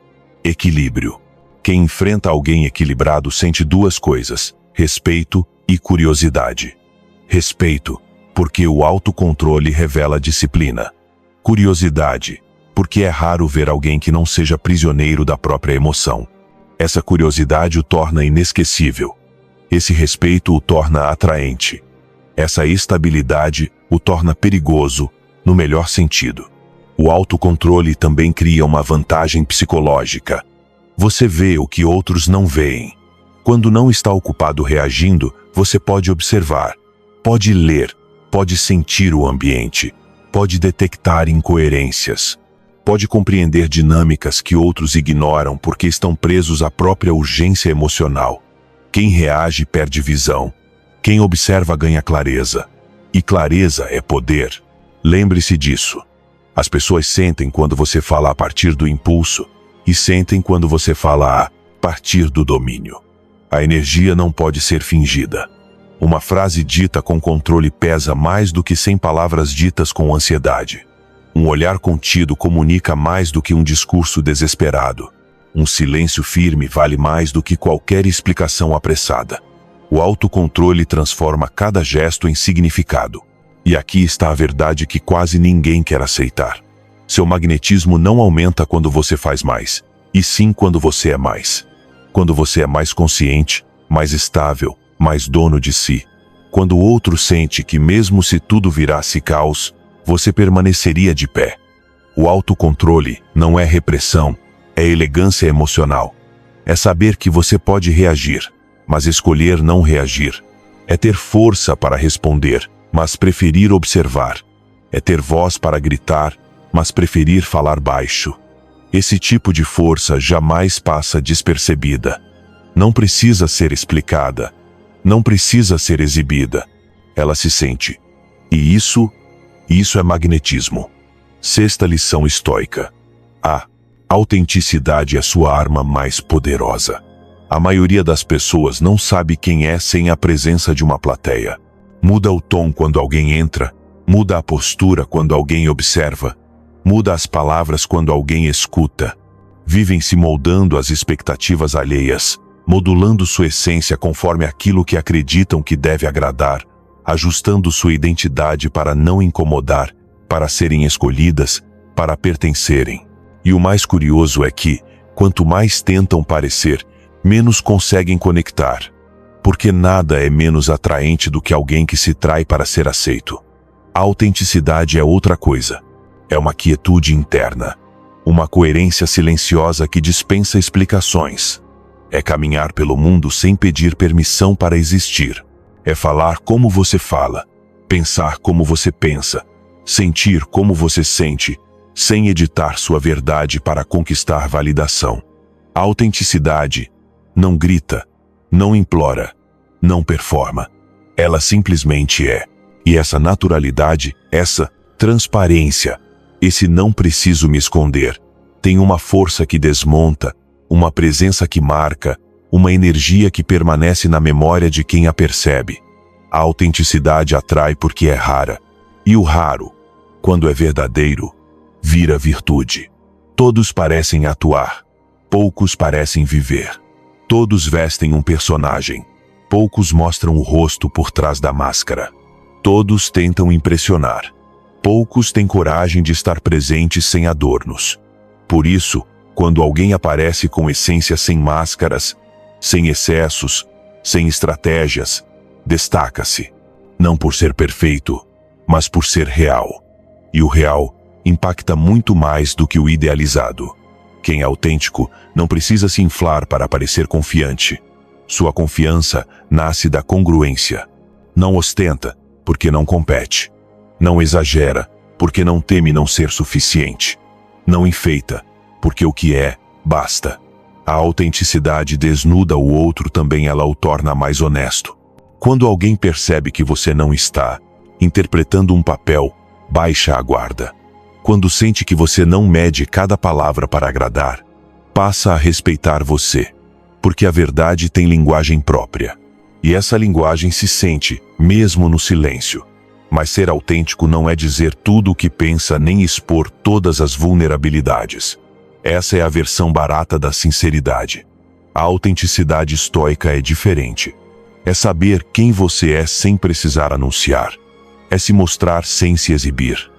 Equilíbrio. Quem enfrenta alguém equilibrado sente duas coisas: respeito e curiosidade. Respeito, porque o autocontrole revela disciplina. Curiosidade, porque é raro ver alguém que não seja prisioneiro da própria emoção. Essa curiosidade o torna inesquecível. Esse respeito o torna atraente. Essa estabilidade o torna perigoso, no melhor sentido. O autocontrole também cria uma vantagem psicológica. Você vê o que outros não veem. Quando não está ocupado reagindo, você pode observar, pode ler, pode sentir o ambiente, pode detectar incoerências, pode compreender dinâmicas que outros ignoram porque estão presos à própria urgência emocional. Quem reage perde visão. Quem observa ganha clareza. E clareza é poder. Lembre-se disso. As pessoas sentem quando você fala a partir do impulso e sentem quando você fala a partir do domínio. A energia não pode ser fingida. Uma frase dita com controle pesa mais do que 100 palavras ditas com ansiedade. Um olhar contido comunica mais do que um discurso desesperado. Um silêncio firme vale mais do que qualquer explicação apressada. O autocontrole transforma cada gesto em significado. E aqui está a verdade que quase ninguém quer aceitar. Seu magnetismo não aumenta quando você faz mais, e sim quando você é mais. Quando você é mais consciente, mais estável, mais dono de si. Quando o outro sente que mesmo se tudo virasse caos, você permaneceria de pé. O autocontrole não é repressão, é elegância emocional. É saber que você pode reagir, mas escolher não reagir. É ter força para responder, mas preferir observar. É ter voz para gritar, mas preferir falar baixo. Esse tipo de força jamais passa despercebida. Não precisa ser explicada. Não precisa ser exibida. Ela se sente. E isso é magnetismo. Sexta lição estoica. A autenticidade é sua arma mais poderosa. A maioria das pessoas não sabe quem é sem a presença de uma plateia. Muda o tom quando alguém entra, muda a postura quando alguém observa, muda as palavras quando alguém escuta. Vivem se moldando às expectativas alheias, modulando sua essência conforme aquilo que acreditam que deve agradar, ajustando sua identidade para não incomodar, para serem escolhidas, para pertencerem. E o mais curioso é que, quanto mais tentam parecer, menos conseguem conectar. Porque nada é menos atraente do que alguém que se trai para ser aceito. A autenticidade é outra coisa. É uma quietude interna. Uma coerência silenciosa que dispensa explicações. É caminhar pelo mundo sem pedir permissão para existir. É falar como você fala, pensar como você pensa, sentir como você sente, sem editar sua verdade para conquistar validação. A autenticidade não grita, não implora, não performa. Ela simplesmente é. E essa naturalidade, essa transparência, esse não preciso me esconder, tem uma força que desmonta, uma presença que marca, uma energia que permanece na memória de quem a percebe. A autenticidade atrai porque é rara. E o raro, quando é verdadeiro, vira virtude. Todos parecem atuar, poucos parecem viver. Todos vestem um personagem, poucos mostram o rosto por trás da máscara. Todos tentam impressionar, poucos têm coragem de estar presentes sem adornos. Por isso, quando alguém aparece com essência sem máscaras, sem excessos, sem estratégias, destaca-se. Não por ser perfeito, mas por ser real. E o real impacta muito mais do que o idealizado. Quem é autêntico não precisa se inflar para parecer confiante. Sua confiança nasce da congruência. Não ostenta, porque não compete. Não exagera, porque não teme não ser suficiente. Não enfeita, porque o que é, basta. A autenticidade desnuda o outro, também ela o torna mais honesto. Quando alguém percebe que você não está interpretando um papel, baixa a guarda. Quando sente que você não mede cada palavra para agradar, passa a respeitar você. Porque a verdade tem linguagem própria. E essa linguagem se sente, mesmo no silêncio. Mas ser autêntico não é dizer tudo o que pensa nem expor todas as vulnerabilidades. Essa é a versão barata da sinceridade. A autenticidade estoica é diferente. É saber quem você é sem precisar anunciar. É se mostrar sem se exibir.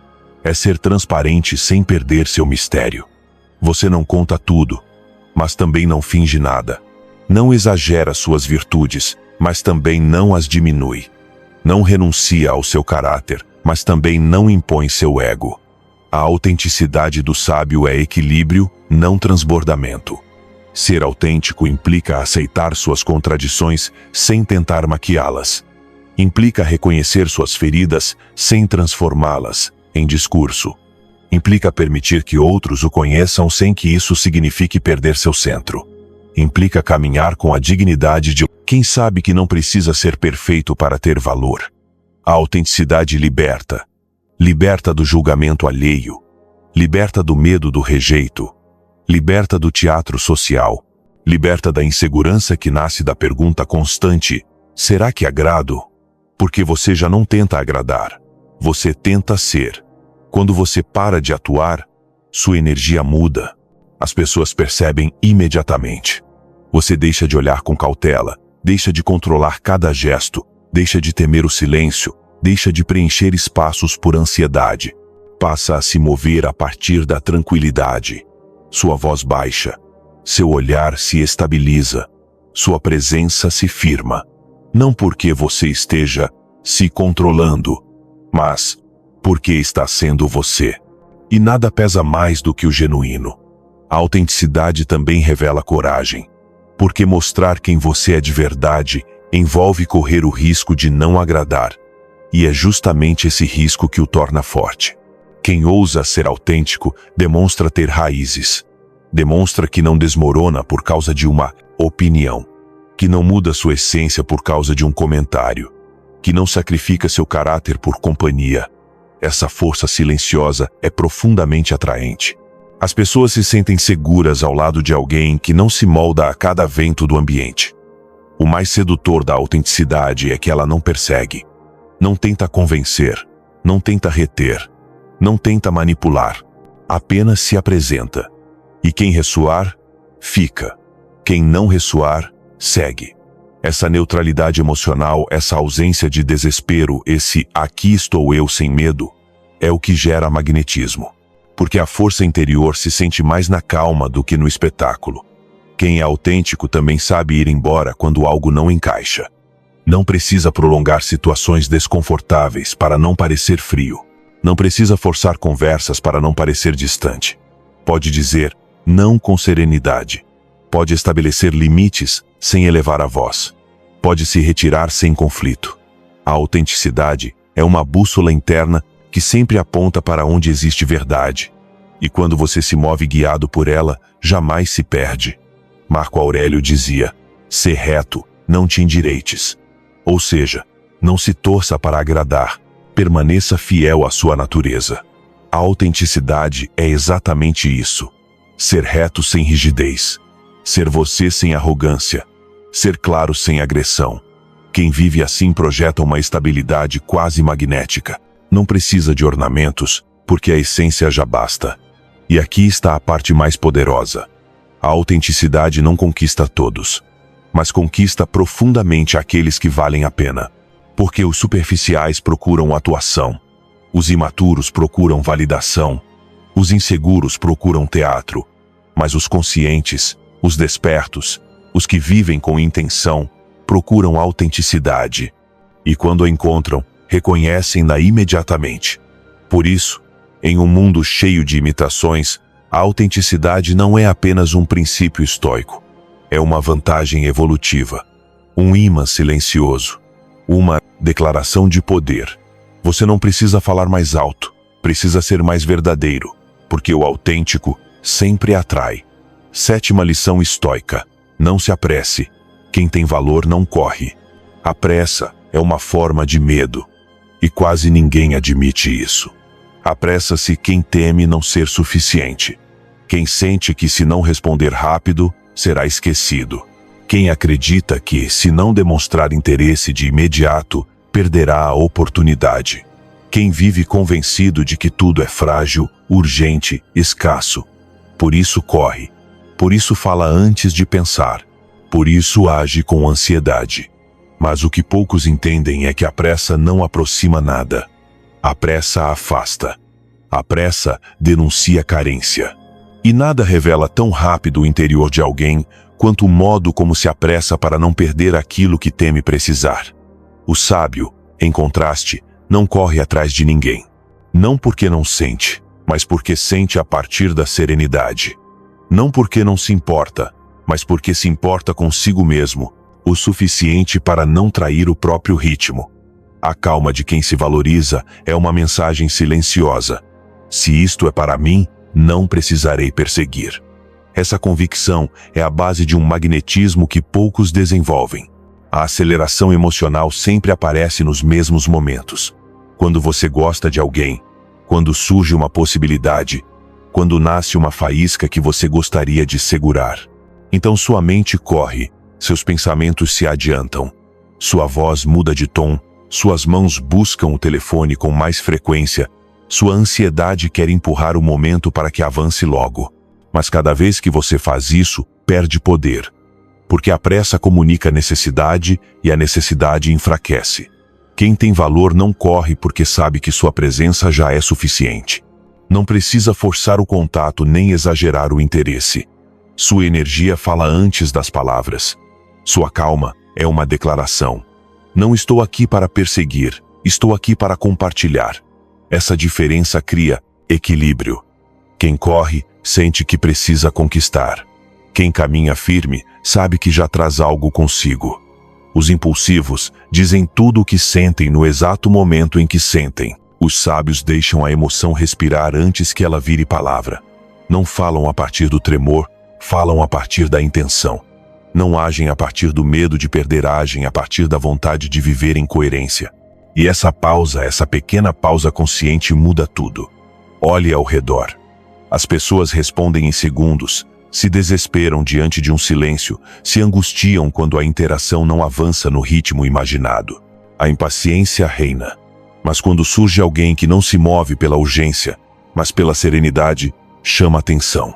É ser transparente sem perder seu mistério. Você não conta tudo, mas também não finge nada. Não exagera suas virtudes, mas também não as diminui. Não renuncia ao seu caráter, mas também não impõe seu ego. A autenticidade do sábio é equilíbrio, não transbordamento. Ser autêntico implica aceitar suas contradições sem tentar maquiá-las. Implica reconhecer suas feridas sem transformá-las em discurso. Implica permitir que outros o conheçam sem que isso signifique perder seu centro. Implica caminhar com a dignidade de quem sabe que não precisa ser perfeito para ter valor. A autenticidade liberta. Liberta do julgamento alheio. Liberta do medo do rejeito. Liberta do teatro social. Liberta da insegurança que nasce da pergunta constante: será que agrado? Porque você já não tenta agradar. Você tenta ser. Quando você para de atuar, sua energia muda. As pessoas percebem imediatamente. Você deixa de olhar com cautela, deixa de controlar cada gesto, deixa de temer o silêncio, deixa de preencher espaços por ansiedade. Passa a se mover a partir da tranquilidade. Sua voz baixa, seu olhar se estabiliza, sua presença se firma. Não porque você esteja se controlando, mas porque está sendo você. E nada pesa mais do que o genuíno. A autenticidade também revela coragem, porque mostrar quem você é de verdade envolve correr o risco de não agradar. E é justamente esse risco que o torna forte. Quem ousa ser autêntico demonstra ter raízes. Demonstra que não desmorona por causa de uma opinião. Que não muda sua essência por causa de um comentário. Que não sacrifica seu caráter por companhia. Essa força silenciosa é profundamente atraente. As pessoas se sentem seguras ao lado de alguém que não se molda a cada vento do ambiente. O mais sedutor da autenticidade é que ela não persegue. Não tenta convencer. Não tenta reter. Não tenta manipular. Apenas se apresenta. E quem ressoar, fica. Quem não ressoar, segue. Essa neutralidade emocional, essa ausência de desespero, esse aqui estou eu sem medo, é o que gera magnetismo. Porque a força interior se sente mais na calma do que no espetáculo. Quem é autêntico também sabe ir embora quando algo não encaixa. Não precisa prolongar situações desconfortáveis para não parecer frio. Não precisa forçar conversas para não parecer distante. Pode dizer não com serenidade. Pode estabelecer limites sem elevar a voz. Pode se retirar sem conflito. A autenticidade é uma bússola interna que sempre aponta para onde existe verdade. E quando você se move guiado por ela, jamais se perde. Marco Aurélio dizia: "Sê reto, não te endireites." Ou seja, não se torça para agradar, permaneça fiel à sua natureza. A autenticidade é exatamente isso. Ser reto sem rigidez. Ser você sem arrogância. Ser claro sem agressão. Quem vive assim projeta uma estabilidade quase magnética. Não precisa de ornamentos, porque a essência já basta. E aqui está a parte mais poderosa. A autenticidade não conquista todos, mas conquista profundamente aqueles que valem a pena. Porque os superficiais procuram atuação. Os imaturos procuram validação. Os inseguros procuram teatro. Mas os conscientes, os despertos, os que vivem com intenção, procuram autenticidade. E quando a encontram, reconhecem-na imediatamente. Por isso, em um mundo cheio de imitações, a autenticidade não é apenas um princípio estoico. É uma vantagem evolutiva. Um imã silencioso. Uma declaração de poder. Você não precisa falar mais alto, precisa ser mais verdadeiro, porque o autêntico sempre atrai. 7ª lição estoica: não se apresse. Quem tem valor não corre. A pressa é uma forma de medo, e quase ninguém admite isso. Apressa-se quem teme não ser suficiente. Quem sente que se não responder rápido, será esquecido. Quem acredita que, se não demonstrar interesse de imediato, perderá a oportunidade. Quem vive convencido de que tudo é frágil, urgente, escasso. Por isso corre. Por isso fala antes de pensar. Por isso age com ansiedade. Mas o que poucos entendem é que a pressa não aproxima nada. A pressa afasta. A pressa denuncia carência. E nada revela tão rápido o interior de alguém quanto o modo como se apressa para não perder aquilo que teme precisar. O sábio, em contraste, não corre atrás de ninguém. Não porque não sente, mas porque sente a partir da serenidade. Não porque não se importa, mas porque se importa consigo mesmo, o suficiente para não trair o próprio ritmo. A calma de quem se valoriza é uma mensagem silenciosa. Se isto é para mim, não precisarei perseguir. Essa convicção é a base de um magnetismo que poucos desenvolvem. A aceleração emocional sempre aparece nos mesmos momentos. Quando você gosta de alguém, quando surge uma possibilidade, quando nasce uma faísca que você gostaria de segurar. Então sua mente corre, seus pensamentos se adiantam, sua voz muda de tom, suas mãos buscam o telefone com mais frequência, sua ansiedade quer empurrar o momento para que avance logo. Mas cada vez que você faz isso, perde poder. Porque a pressa comunica necessidade e a necessidade enfraquece. Quem tem valor não corre porque sabe que sua presença já é suficiente. Não precisa forçar o contato nem exagerar o interesse. Sua energia fala antes das palavras. Sua calma é uma declaração. Não estou aqui para perseguir, estou aqui para compartilhar. Essa diferença cria equilíbrio. Quem corre, sente que precisa conquistar. Quem caminha firme, sabe que já traz algo consigo. Os impulsivos dizem tudo o que sentem no exato momento em que sentem. Os sábios deixam a emoção respirar antes que ela vire palavra. Não falam a partir do tremor, falam a partir da intenção. Não agem a partir do medo de perder, agem a partir da vontade de viver em coerência. E essa pausa, essa pequena pausa consciente muda tudo. Olhe ao redor. As pessoas respondem em segundos, se desesperam diante de um silêncio, se angustiam quando a interação não avança no ritmo imaginado. A impaciência reina. Mas quando surge alguém que não se move pela urgência, mas pela serenidade, chama atenção.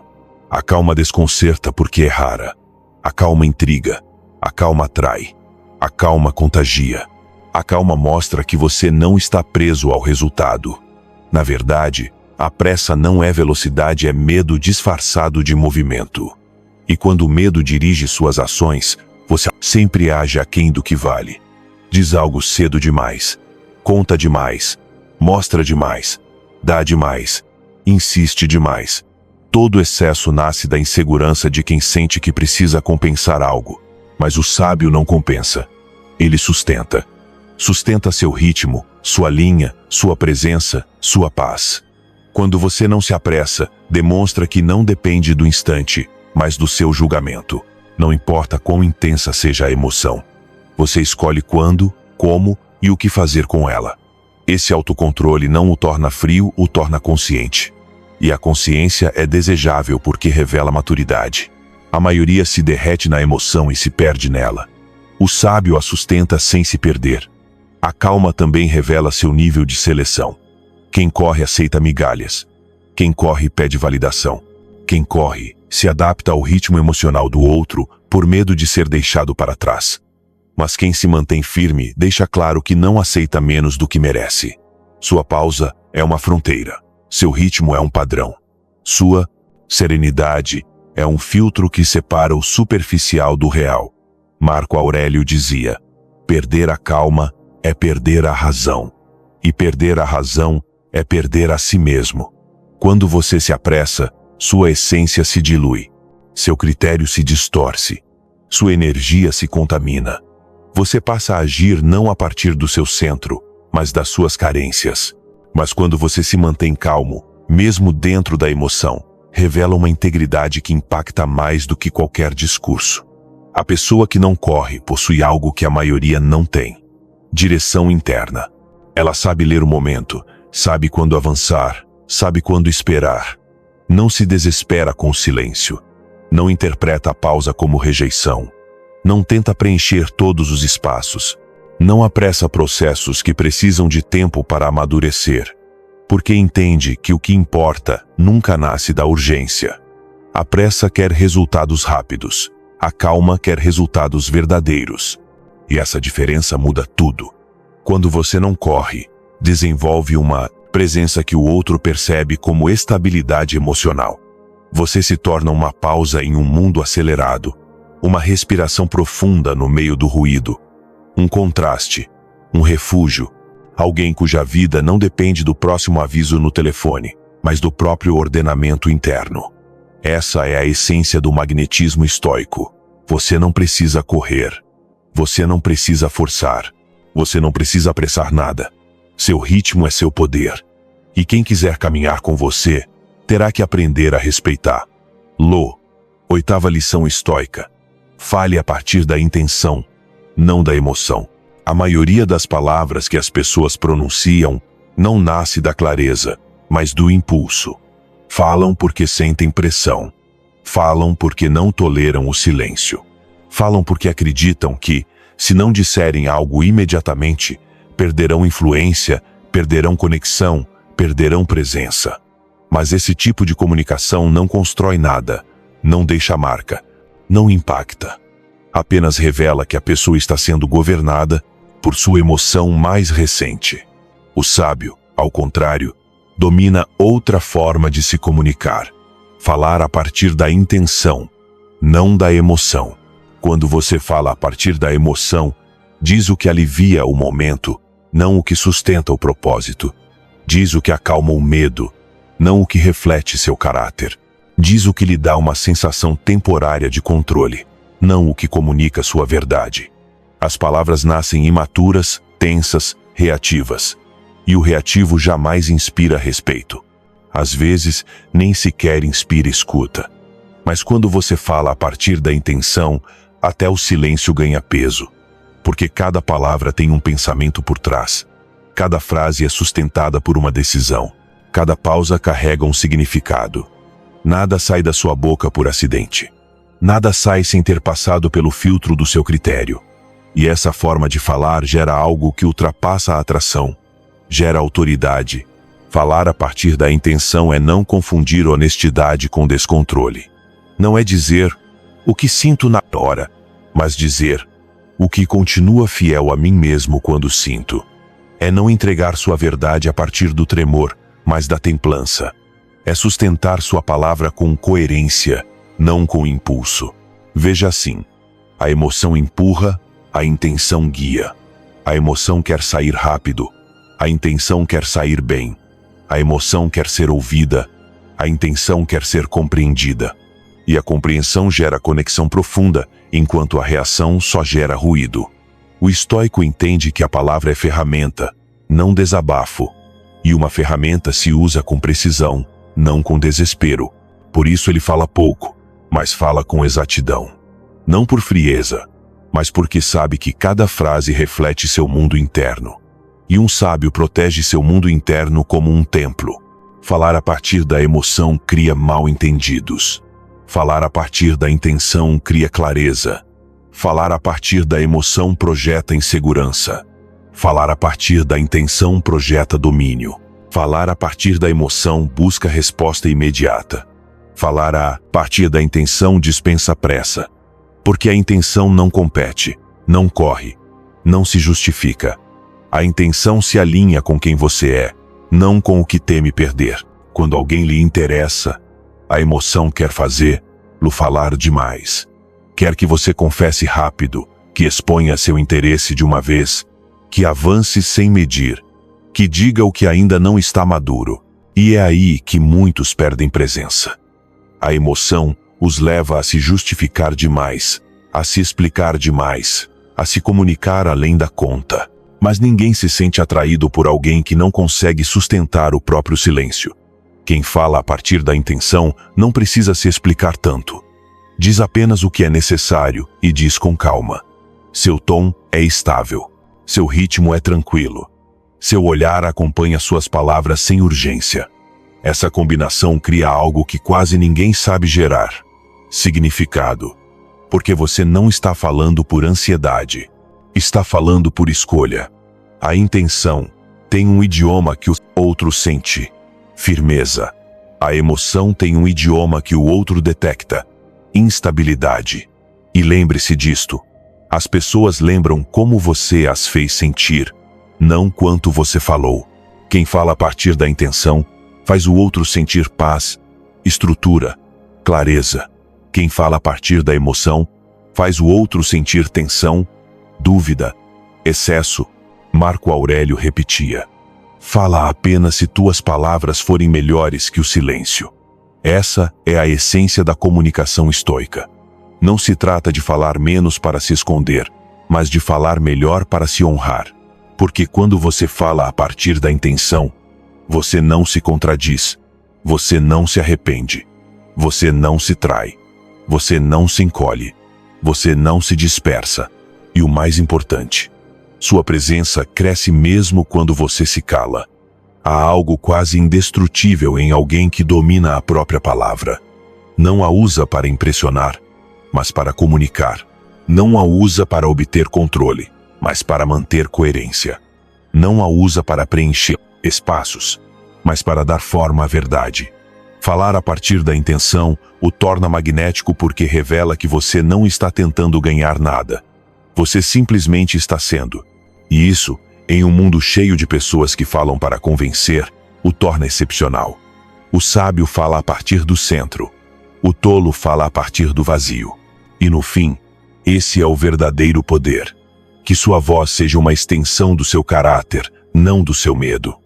A calma desconcerta porque é rara. A calma intriga. A calma atrai. A calma contagia. A calma mostra que você não está preso ao resultado. Na verdade, a pressa não é velocidade, é medo disfarçado de movimento. E quando o medo dirige suas ações, você sempre age aquém do que vale. Diz algo cedo demais. Conta demais. Mostra demais. Dá demais. Insiste demais. Todo excesso nasce da insegurança de quem sente que precisa compensar algo. Mas o sábio não compensa. Ele sustenta. Sustenta seu ritmo, sua linha, sua presença, sua paz. Quando você não se apressa, demonstra que não depende do instante, mas do seu julgamento. Não importa quão intensa seja a emoção. Você escolhe quando, como e o que fazer com ela. Esse autocontrole não o torna frio, o torna consciente. E a consciência é desejável porque revela maturidade. A maioria se derrete na emoção e se perde nela. O sábio a sustenta sem se perder. A calma também revela seu nível de seleção. Quem corre aceita migalhas. Quem corre pede validação. Quem corre se adapta ao ritmo emocional do outro por medo de ser deixado para trás. Mas quem se mantém firme deixa claro que não aceita menos do que merece. Sua pausa é uma fronteira. Seu ritmo é um padrão. Sua serenidade é um filtro que separa o superficial do real. Marco Aurélio dizia: perder a calma é perder a razão. E perder a razão é perder a si mesmo. Quando você se apressa, sua essência se dilui. Seu critério se distorce. Sua energia se contamina. Você passa a agir não a partir do seu centro, mas das suas carências. Mas quando você se mantém calmo, mesmo dentro da emoção, revela uma integridade que impacta mais do que qualquer discurso. A pessoa que não corre possui algo que a maioria não tem: direção interna. Ela sabe ler o momento, sabe quando avançar, sabe quando esperar. Não se desespera com o silêncio. Não interpreta a pausa como rejeição. Não tenta preencher todos os espaços. Não apressa processos que precisam de tempo para amadurecer. Porque entende que o que importa nunca nasce da urgência. A pressa quer resultados rápidos. A calma quer resultados verdadeiros. E essa diferença muda tudo. Quando você não corre, desenvolve uma presença que o outro percebe como estabilidade emocional. Você se torna uma pausa em um mundo acelerado, uma respiração profunda no meio do ruído, um contraste, um refúgio, alguém cuja vida não depende do próximo aviso no telefone, mas do próprio ordenamento interno. Essa é a essência do magnetismo estoico. Você não precisa correr. Você não precisa forçar. Você não precisa apressar nada. Seu ritmo é seu poder. E quem quiser caminhar com você, terá que aprender a respeitar. Lô, 8ª lição estoica. Fale a partir da intenção, não da emoção. A maioria das palavras que as pessoas pronunciam não nasce da clareza, mas do impulso. Falam porque sentem pressão. Falam porque não toleram o silêncio. Falam porque acreditam que, se não disserem algo imediatamente, perderão influência, perderão conexão, perderão presença. Mas esse tipo de comunicação não constrói nada, não deixa marca, não impacta. Apenas revela que a pessoa está sendo governada por sua emoção mais recente. O sábio, ao contrário, domina outra forma de se comunicar. Falar a partir da intenção, não da emoção. Quando você fala a partir da emoção, diz o que alivia o momento, não o que sustenta o propósito. Diz o que acalma o medo, não o que reflete seu caráter. Diz o que lhe dá uma sensação temporária de controle, não o que comunica sua verdade. As palavras nascem imaturas, tensas, reativas. E o reativo jamais inspira respeito. Às vezes, nem sequer inspira escuta. Mas quando você fala a partir da intenção, até o silêncio ganha peso. Porque cada palavra tem um pensamento por trás. Cada frase é sustentada por uma decisão. Cada pausa carrega um significado. Nada sai da sua boca por acidente. Nada sai sem ter passado pelo filtro do seu critério. E essa forma de falar gera algo que ultrapassa a atração. Gera autoridade. Falar a partir da intenção é não confundir honestidade com descontrole. Não é dizer o que sinto na hora, mas dizer o que continua fiel a mim mesmo quando sinto. É não entregar sua verdade a partir do tremor, mas da templança. É sustentar sua palavra com coerência, não com impulso. Veja assim: a emoção empurra, a intenção guia. A emoção quer sair rápido, a intenção quer sair bem. A emoção quer ser ouvida, a intenção quer ser compreendida. E a compreensão gera conexão profunda, enquanto a reação só gera ruído. O estoico entende que a palavra é ferramenta, não desabafo. E uma ferramenta se usa com precisão, não com desespero. Por isso ele fala pouco, mas fala com exatidão. Não por frieza, mas porque sabe que cada frase reflete seu mundo interno. E um sábio protege seu mundo interno como um templo. Falar a partir da emoção cria mal-entendidos. Falar a partir da intenção cria clareza. Falar a partir da emoção projeta insegurança. Falar a partir da intenção projeta domínio. Falar a partir da emoção busca resposta imediata. Falar a partir da intenção dispensa pressa. Porque a intenção não compete, não corre, não se justifica. A intenção se alinha com quem você é, não com o que teme perder. Quando alguém lhe interessa, a emoção quer fazê-lo falar demais. Quer que você confesse rápido, que exponha seu interesse de uma vez, que avance sem medir, que diga o que ainda não está maduro. E é aí que muitos perdem presença. A emoção os leva a se justificar demais, a se explicar demais, a se comunicar além da conta. Mas ninguém se sente atraído por alguém que não consegue sustentar o próprio silêncio. Quem fala a partir da intenção não precisa se explicar tanto. Diz apenas o que é necessário e diz com calma. Seu tom é estável. Seu ritmo é tranquilo. Seu olhar acompanha suas palavras sem urgência. Essa combinação cria algo que quase ninguém sabe gerar: significado. Porque você não está falando por ansiedade. Está falando por escolha. A intenção tem um idioma que o outro sente: firmeza. A emoção tem um idioma que o outro detecta: instabilidade. E lembre-se disto: as pessoas lembram como você as fez sentir, não quanto você falou. Quem fala a partir da intenção faz o outro sentir paz, estrutura, clareza. Quem fala a partir da emoção faz o outro sentir tensão, dúvida, excesso. Marco Aurélio repetia: fala apenas se tuas palavras forem melhores que o silêncio. Essa é a essência da comunicação estoica. Não se trata de falar menos para se esconder, mas de falar melhor para se honrar. Porque quando você fala a partir da intenção, você não se contradiz, você não se arrepende, você não se trai, você não se encolhe, você não se dispersa. E o mais importante, sua presença cresce mesmo quando você se cala. Há algo quase indestrutível em alguém que domina a própria palavra. Não a usa para impressionar, mas para comunicar. Não a usa para obter controle, mas para manter coerência. Não a usa para preencher espaços, mas para dar forma à verdade. Falar a partir da intenção o torna magnético porque revela que você não está tentando ganhar nada. Você simplesmente está sendo. E isso, em um mundo cheio de pessoas que falam para convencer, o torna excepcional. O sábio fala a partir do centro. O tolo fala a partir do vazio. E no fim, esse é o verdadeiro poder. Que sua voz seja uma extensão do seu caráter, não do seu medo.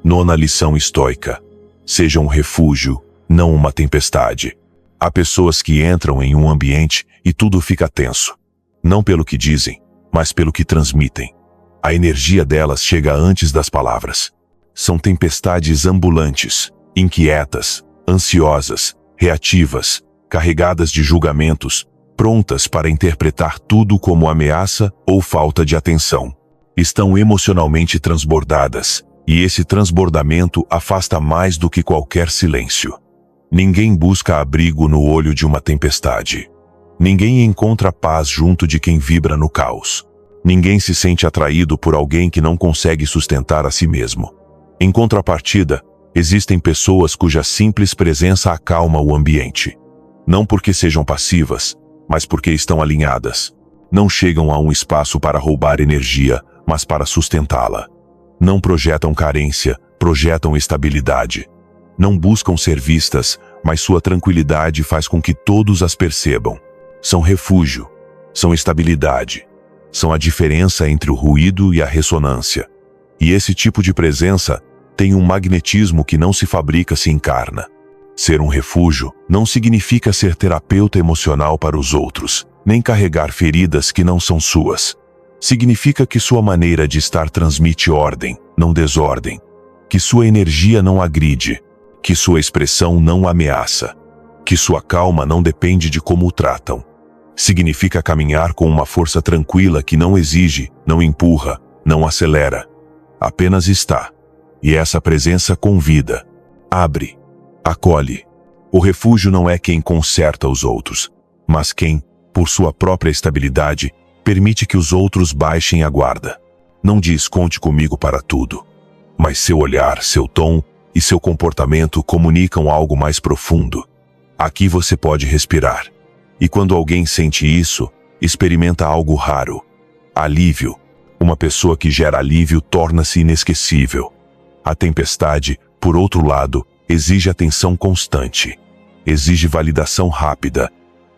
Nona lição estoica: seja um refúgio, não uma tempestade. Há pessoas que entram em um ambiente e tudo fica tenso. Não pelo que dizem, mas pelo que transmitem. A energia delas chega antes das palavras. São tempestades ambulantes, inquietas, ansiosas, reativas, carregadas de julgamentos, prontas para interpretar tudo como ameaça ou falta de atenção. Estão emocionalmente transbordadas, e esse transbordamento afasta mais do que qualquer silêncio. Ninguém busca abrigo no olho de uma tempestade. Ninguém encontra paz junto de quem vibra no caos. Ninguém se sente atraído por alguém que não consegue sustentar a si mesmo. Em contrapartida, existem pessoas cuja simples presença acalma o ambiente. Não porque sejam passivas, mas porque estão alinhadas. Não chegam a um espaço para roubar energia, mas para sustentá-la. Não projetam carência, projetam estabilidade. Não buscam ser vistas, mas sua tranquilidade faz com que todos as percebam. São refúgio, são estabilidade, são a diferença entre o ruído e a ressonância. E esse tipo de presença tem um magnetismo que não se fabrica, se encarna. Ser um refúgio não significa ser terapeuta emocional para os outros, nem carregar feridas que não são suas. Significa que sua maneira de estar transmite ordem, não desordem. Que sua energia não agride. Que sua expressão não ameaça. Que sua calma não depende de como o tratam. Significa caminhar com uma força tranquila que não exige, não empurra, não acelera. Apenas está. E essa presença convida, abre, acolhe. O refúgio não é quem conserta os outros, mas quem, por sua própria estabilidade, permite que os outros baixem a guarda. Não diz conte comigo para tudo, mas seu olhar, seu tom e seu comportamento comunicam algo mais profundo. Aqui você pode respirar. E quando alguém sente isso, experimenta algo raro. Alívio. Uma pessoa que gera alívio torna-se inesquecível. A tempestade, por outro lado, exige atenção constante. Exige validação rápida.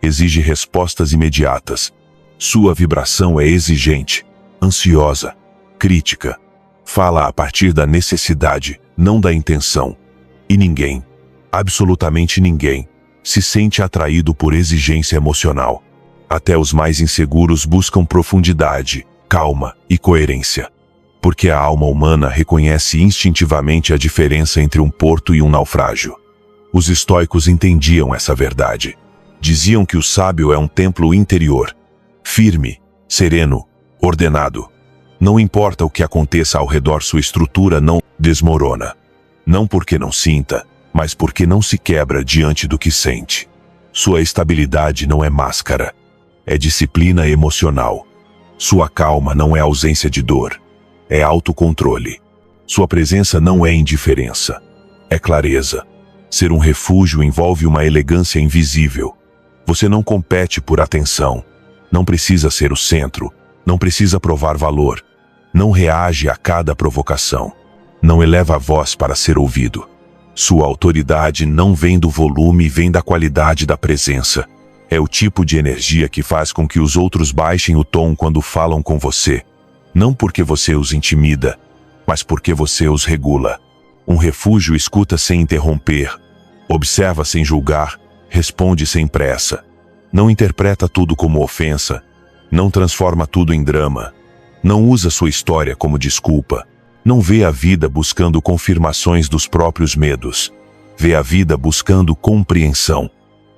Exige respostas imediatas. Sua vibração é exigente, ansiosa, crítica. Fala a partir da necessidade, não da intenção. E ninguém, absolutamente ninguém, se sente atraído por exigência emocional. Até os mais inseguros buscam profundidade, calma e coerência. Porque a alma humana reconhece instintivamente a diferença entre um porto e um naufrágio. Os estoicos entendiam essa verdade. Diziam que o sábio é um templo interior, firme, sereno, ordenado. Não importa o que aconteça ao redor, sua estrutura não desmorona. Não porque não sinta, mas porque não se quebra diante do que sente. Sua estabilidade não é máscara, é disciplina emocional. Sua calma não é ausência de dor, é autocontrole. Sua presença não é indiferença, é clareza. Ser um refúgio envolve uma elegância invisível. Você não compete por atenção, não precisa ser o centro, não precisa provar valor, não reage a cada provocação. Não eleva a voz para ser ouvido. Sua autoridade não vem do volume, vem da qualidade da presença. É o tipo de energia que faz com que os outros baixem o tom quando falam com você. Não porque você os intimida, mas porque você os regula. Um refúgio escuta sem interromper, observa sem julgar, responde sem pressa. Não interpreta tudo como ofensa, não transforma tudo em drama, não usa sua história como desculpa, não vê a vida buscando confirmações dos próprios medos, vê a vida buscando compreensão.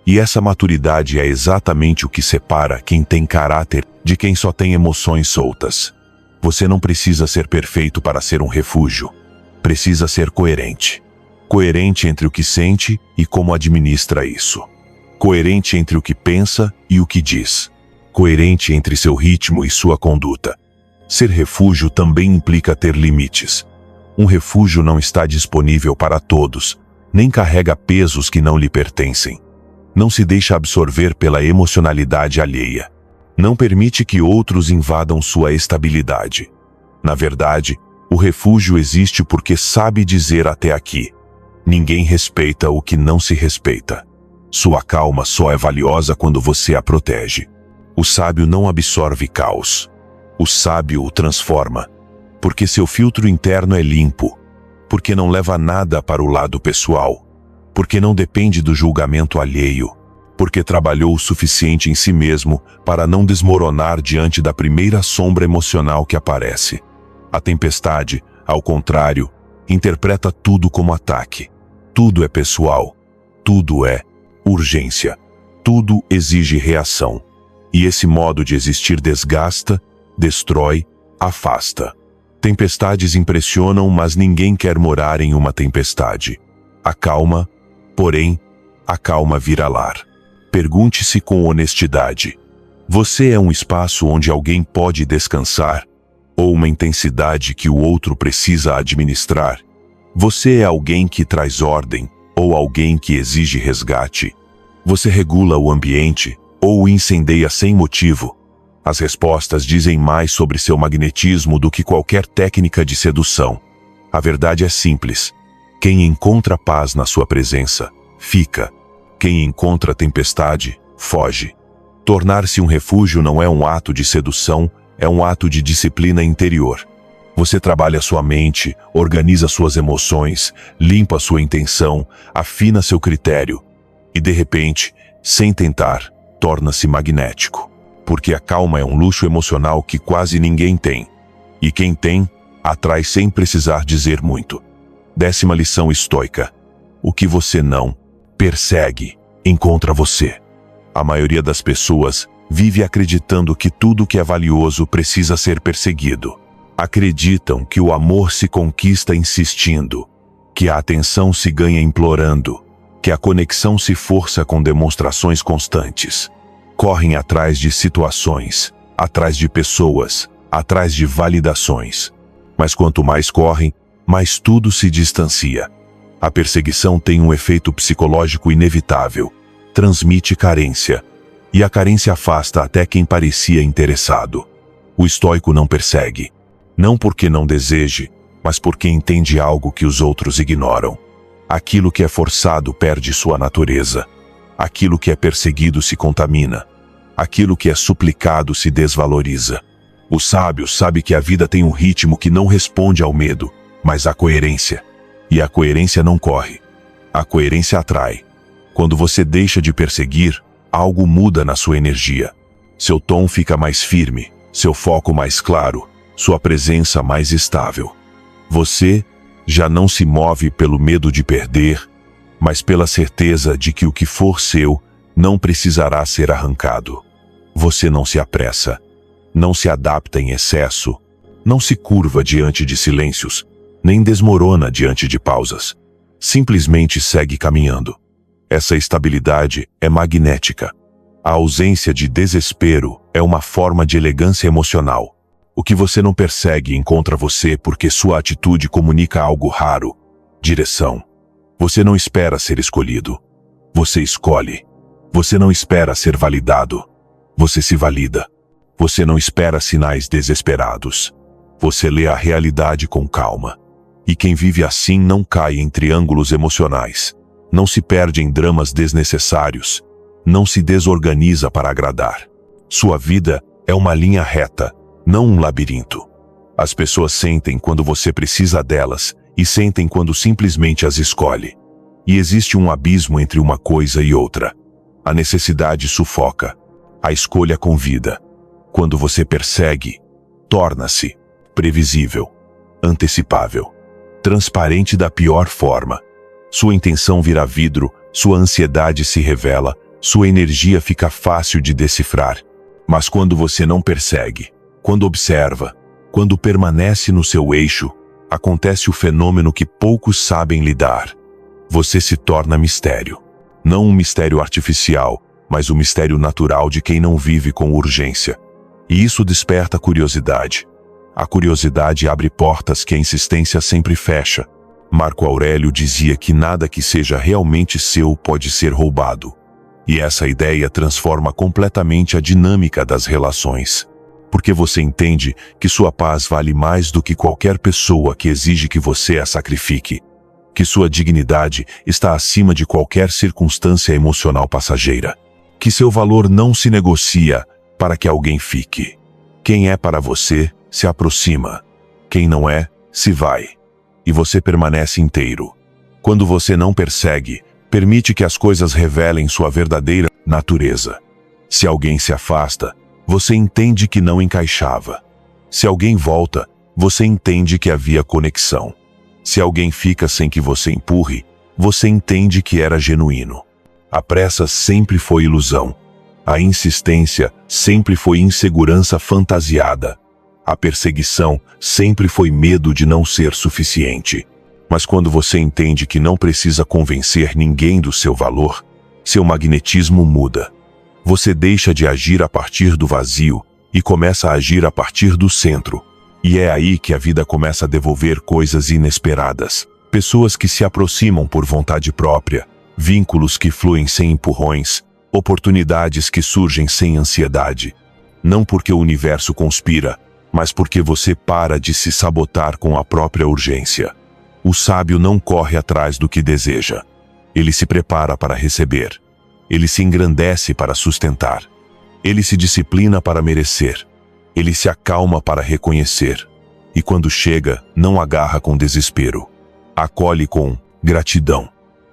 E essa maturidade é exatamente o que separa quem tem caráter de quem só tem emoções soltas. Você não precisa ser perfeito para ser um refúgio. Precisa ser coerente. Coerente entre o que sente e como administra isso. Coerente entre o que pensa e o que diz. Coerente entre seu ritmo e sua conduta. Ser refúgio também implica ter limites. Um refúgio não está disponível para todos, nem carrega pesos que não lhe pertencem. Não se deixa absorver pela emocionalidade alheia. Não permite que outros invadam sua estabilidade. Na verdade, o refúgio existe porque sabe dizer até aqui. Ninguém respeita o que não se respeita. Sua calma só é valiosa quando você a protege. O sábio não absorve caos. O sábio o transforma. Porque seu filtro interno é limpo. Porque não leva nada para o lado pessoal. Porque não depende do julgamento alheio. Porque trabalhou o suficiente em si mesmo para não desmoronar diante da primeira sombra emocional que aparece. A tempestade, ao contrário, interpreta tudo como ataque. Tudo é pessoal. Tudo é urgência. Tudo exige reação. E esse modo de existir desgasta, destrói, afasta. Tempestades impressionam, mas ninguém quer morar em uma tempestade. A calma, porém, a calma vira lar. Pergunte-se com honestidade. Você é um espaço onde alguém pode descansar? Ou uma intensidade que o outro precisa administrar? Você é alguém que traz ordem, ou alguém que exige resgate? Você regula o ambiente, ou o incendeia sem motivo? As respostas dizem mais sobre seu magnetismo do que qualquer técnica de sedução. A verdade é simples. Quem encontra paz na sua presença, fica. Quem encontra tempestade, foge. Tornar-se um refúgio não é um ato de sedução, é um ato de disciplina interior. Você trabalha sua mente, organiza suas emoções, limpa sua intenção, afina seu critério. E de repente, sem tentar, torna-se magnético. Porque a calma é um luxo emocional que quase ninguém tem. E quem tem, atrai sem precisar dizer muito. 10ª lição estoica. O que você não persegue, encontra você. A maioria das pessoas vive acreditando que tudo que é valioso precisa ser perseguido. Acreditam que o amor se conquista insistindo, que a atenção se ganha implorando, que a conexão se força com demonstrações constantes. Correm atrás de situações, atrás de pessoas, atrás de validações. Mas quanto mais correm, mais tudo se distancia. A perseguição tem um efeito psicológico inevitável. Transmite carência. E a carência afasta até quem parecia interessado. O estoico não persegue. Não porque não deseje, mas porque entende algo que os outros ignoram. Aquilo que é forçado perde sua natureza. Aquilo que é perseguido se contamina. Aquilo que é suplicado se desvaloriza. O sábio sabe que a vida tem um ritmo que não responde ao medo, mas à coerência. E a coerência não corre. A coerência atrai. Quando você deixa de perseguir, algo muda na sua energia. Seu tom fica mais firme, seu foco mais claro, sua presença mais estável. Você já não se move pelo medo de perder, mas pela certeza de que o que for seu não precisará ser arrancado. Você não se apressa, não se adapta em excesso, não se curva diante de silêncios, nem desmorona diante de pausas. Simplesmente segue caminhando. Essa estabilidade é magnética. A ausência de desespero é uma forma de elegância emocional. O que você não persegue encontra você porque sua atitude comunica algo raro: direção. Você não espera ser escolhido. Você escolhe. Você não espera ser validado. Você se valida. Você não espera sinais desesperados. Você lê a realidade com calma. E quem vive assim não cai em triângulos emocionais, não se perde em dramas desnecessários, não se desorganiza para agradar. Sua vida é uma linha reta, não um labirinto. As pessoas sentem quando você precisa delas e sentem quando simplesmente as escolhe. E existe um abismo entre uma coisa e outra. A necessidade sufoca, a escolha convida. Quando você persegue, torna-se previsível, antecipável, transparente da pior forma. Sua intenção vira vidro, sua ansiedade se revela, sua energia fica fácil de decifrar. Mas quando você não persegue, quando observa, quando permanece no seu eixo, acontece o fenômeno que poucos sabem lidar. Você se torna mistério. Não um mistério artificial, mas o mistério natural de quem não vive com urgência. E isso desperta curiosidade. A curiosidade abre portas que a insistência sempre fecha. Marco Aurélio dizia que nada que seja realmente seu pode ser roubado. E essa ideia transforma completamente a dinâmica das relações. Porque você entende que sua paz vale mais do que qualquer pessoa que exige que você a sacrifique. Que sua dignidade está acima de qualquer circunstância emocional passageira. Que seu valor não se negocia para que alguém fique. Quem é para você, se aproxima. Quem não é, se vai. E você permanece inteiro. Quando você não persegue, permite que as coisas revelem sua verdadeira natureza. Se alguém se afasta, você entende que não encaixava. Se alguém volta, você entende que havia conexão. Se alguém fica sem que você empurre, você entende que era genuíno. A pressa sempre foi ilusão. A insistência sempre foi insegurança fantasiada. A perseguição sempre foi medo de não ser suficiente. Mas quando você entende que não precisa convencer ninguém do seu valor, seu magnetismo muda. Você deixa de agir a partir do vazio e começa a agir a partir do centro. E é aí que a vida começa a devolver coisas inesperadas. Pessoas que se aproximam por vontade própria, vínculos que fluem sem empurrões, oportunidades que surgem sem ansiedade. Não porque o universo conspira, mas porque você para de se sabotar com a própria urgência. O sábio não corre atrás do que deseja. Ele se prepara para receber. Ele se engrandece para sustentar. Ele se disciplina para merecer. Ele se acalma para reconhecer. E quando chega, não agarra com desespero. Acolhe com gratidão,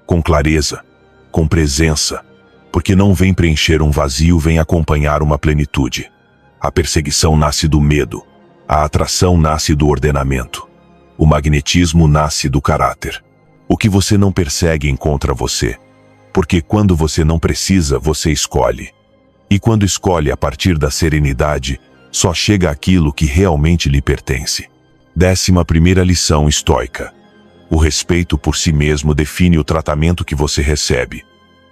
com clareza, com presença. Porque não vem preencher um vazio, vem acompanhar uma plenitude. A perseguição nasce do medo. A atração nasce do ordenamento. O magnetismo nasce do caráter. O que você não persegue encontra você. Porque quando você não precisa, você escolhe. E quando escolhe a partir da serenidade, só chega aquilo que realmente lhe pertence. 11ª lição estoica. O respeito por si mesmo define o tratamento que você recebe.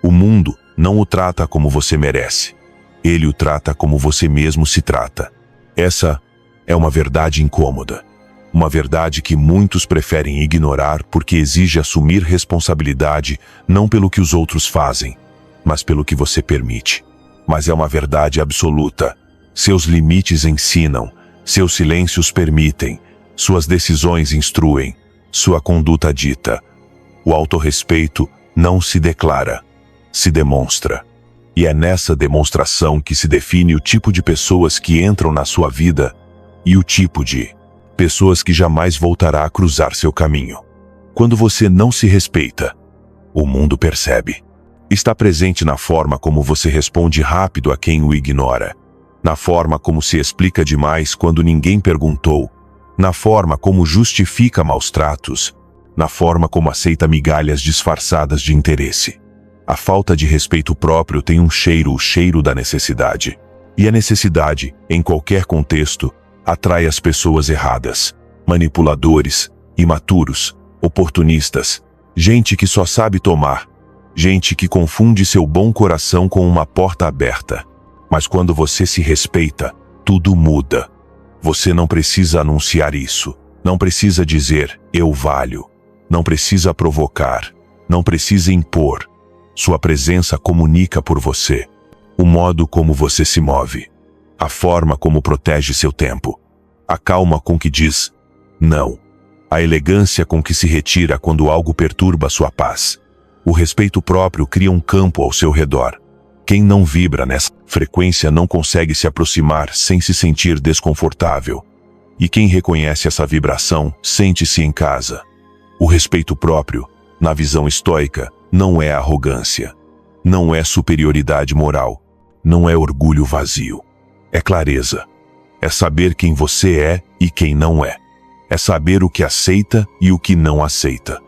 O mundo não o trata como você merece. Ele o trata como você mesmo se trata. Essa é uma verdade incômoda. Uma verdade que muitos preferem ignorar porque exige assumir responsabilidade não pelo que os outros fazem, mas pelo que você permite. Mas é uma verdade absoluta. Seus limites ensinam, seus silêncios permitem, suas decisões instruem, sua conduta dita. O autorrespeito não se declara, se demonstra. E é nessa demonstração que se define o tipo de pessoas que entram na sua vida e o tipo de pessoas que jamais voltará a cruzar seu caminho. Quando você não se respeita, o mundo percebe. Está presente na forma como você responde rápido a quem o ignora, na forma como se explica demais quando ninguém perguntou, na forma como justifica maus tratos, na forma como aceita migalhas disfarçadas de interesse. A falta de respeito próprio tem um cheiro, o cheiro da necessidade. E a necessidade, em qualquer contexto, atrai as pessoas erradas, manipuladores, imaturos, oportunistas, gente que só sabe tomar, gente que confunde seu bom coração com uma porta aberta. Mas quando você se respeita, tudo muda. Você não precisa anunciar isso, não precisa dizer, eu valho, não precisa provocar, não precisa impor. Sua presença comunica por você. O modo como você se move. A forma como protege seu tempo. A calma com que diz não. a elegância com que se retira quando algo perturba sua paz. O respeito próprio cria um campo ao seu redor. Quem não vibra nessa frequência não consegue se aproximar sem se sentir desconfortável. E quem reconhece essa vibração, sente-se em casa. O respeito próprio, na visão estoica, não é arrogância. Não é superioridade moral. Não é orgulho vazio. É clareza. É saber quem você é e quem não é. É saber o que aceita e o que não aceita.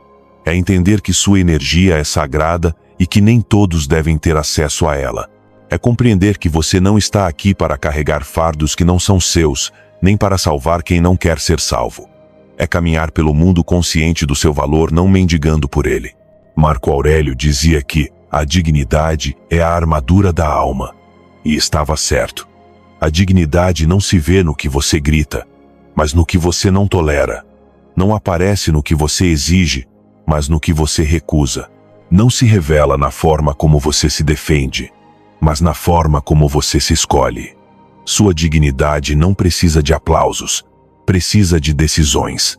É entender que sua energia é sagrada e que nem todos devem ter acesso a ela. É compreender que você não está aqui para carregar fardos que não são seus, nem para salvar quem não quer ser salvo. É caminhar pelo mundo consciente do seu valor, não mendigando por ele. Marco Aurélio dizia que a dignidade é a armadura da alma. E estava certo. A dignidade não se vê no que você grita, mas no que você não tolera. Não aparece no que você exige, mas no que você recusa. Não se revela na forma como você se defende, mas na forma como você se escolhe. Sua dignidade não precisa de aplausos, precisa de decisões.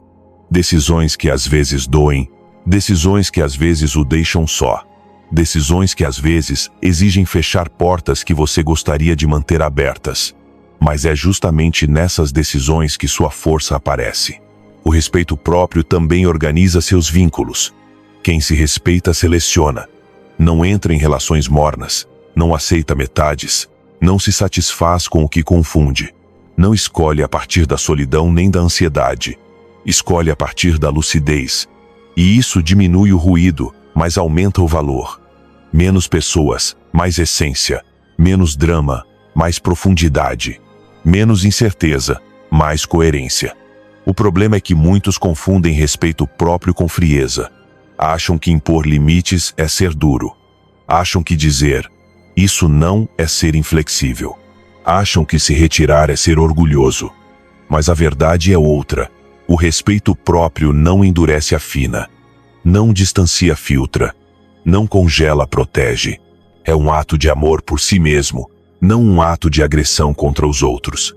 Decisões que às vezes doem, decisões que às vezes o deixam só. Decisões que às vezes exigem fechar portas que você gostaria de manter abertas. Mas é justamente nessas decisões que sua força aparece. O respeito próprio também organiza seus vínculos. Quem se respeita seleciona. Não entra em relações mornas, não aceita metades, não se satisfaz com o que confunde. Não escolhe a partir da solidão nem da ansiedade. Escolhe a partir da lucidez. E isso diminui o ruído, mas aumenta o valor. Menos pessoas, mais essência. Menos drama, mais profundidade. Menos incerteza, mais coerência. O problema é que muitos confundem respeito próprio com frieza. Acham que impor limites é ser duro. Acham que dizer, isso não é ser inflexível. Acham que se retirar é ser orgulhoso. Mas a verdade é outra. O respeito próprio não endurece afina. Não distancia filtra. Não congela protege. É um ato de amor por si mesmo, não um ato de agressão contra os outros.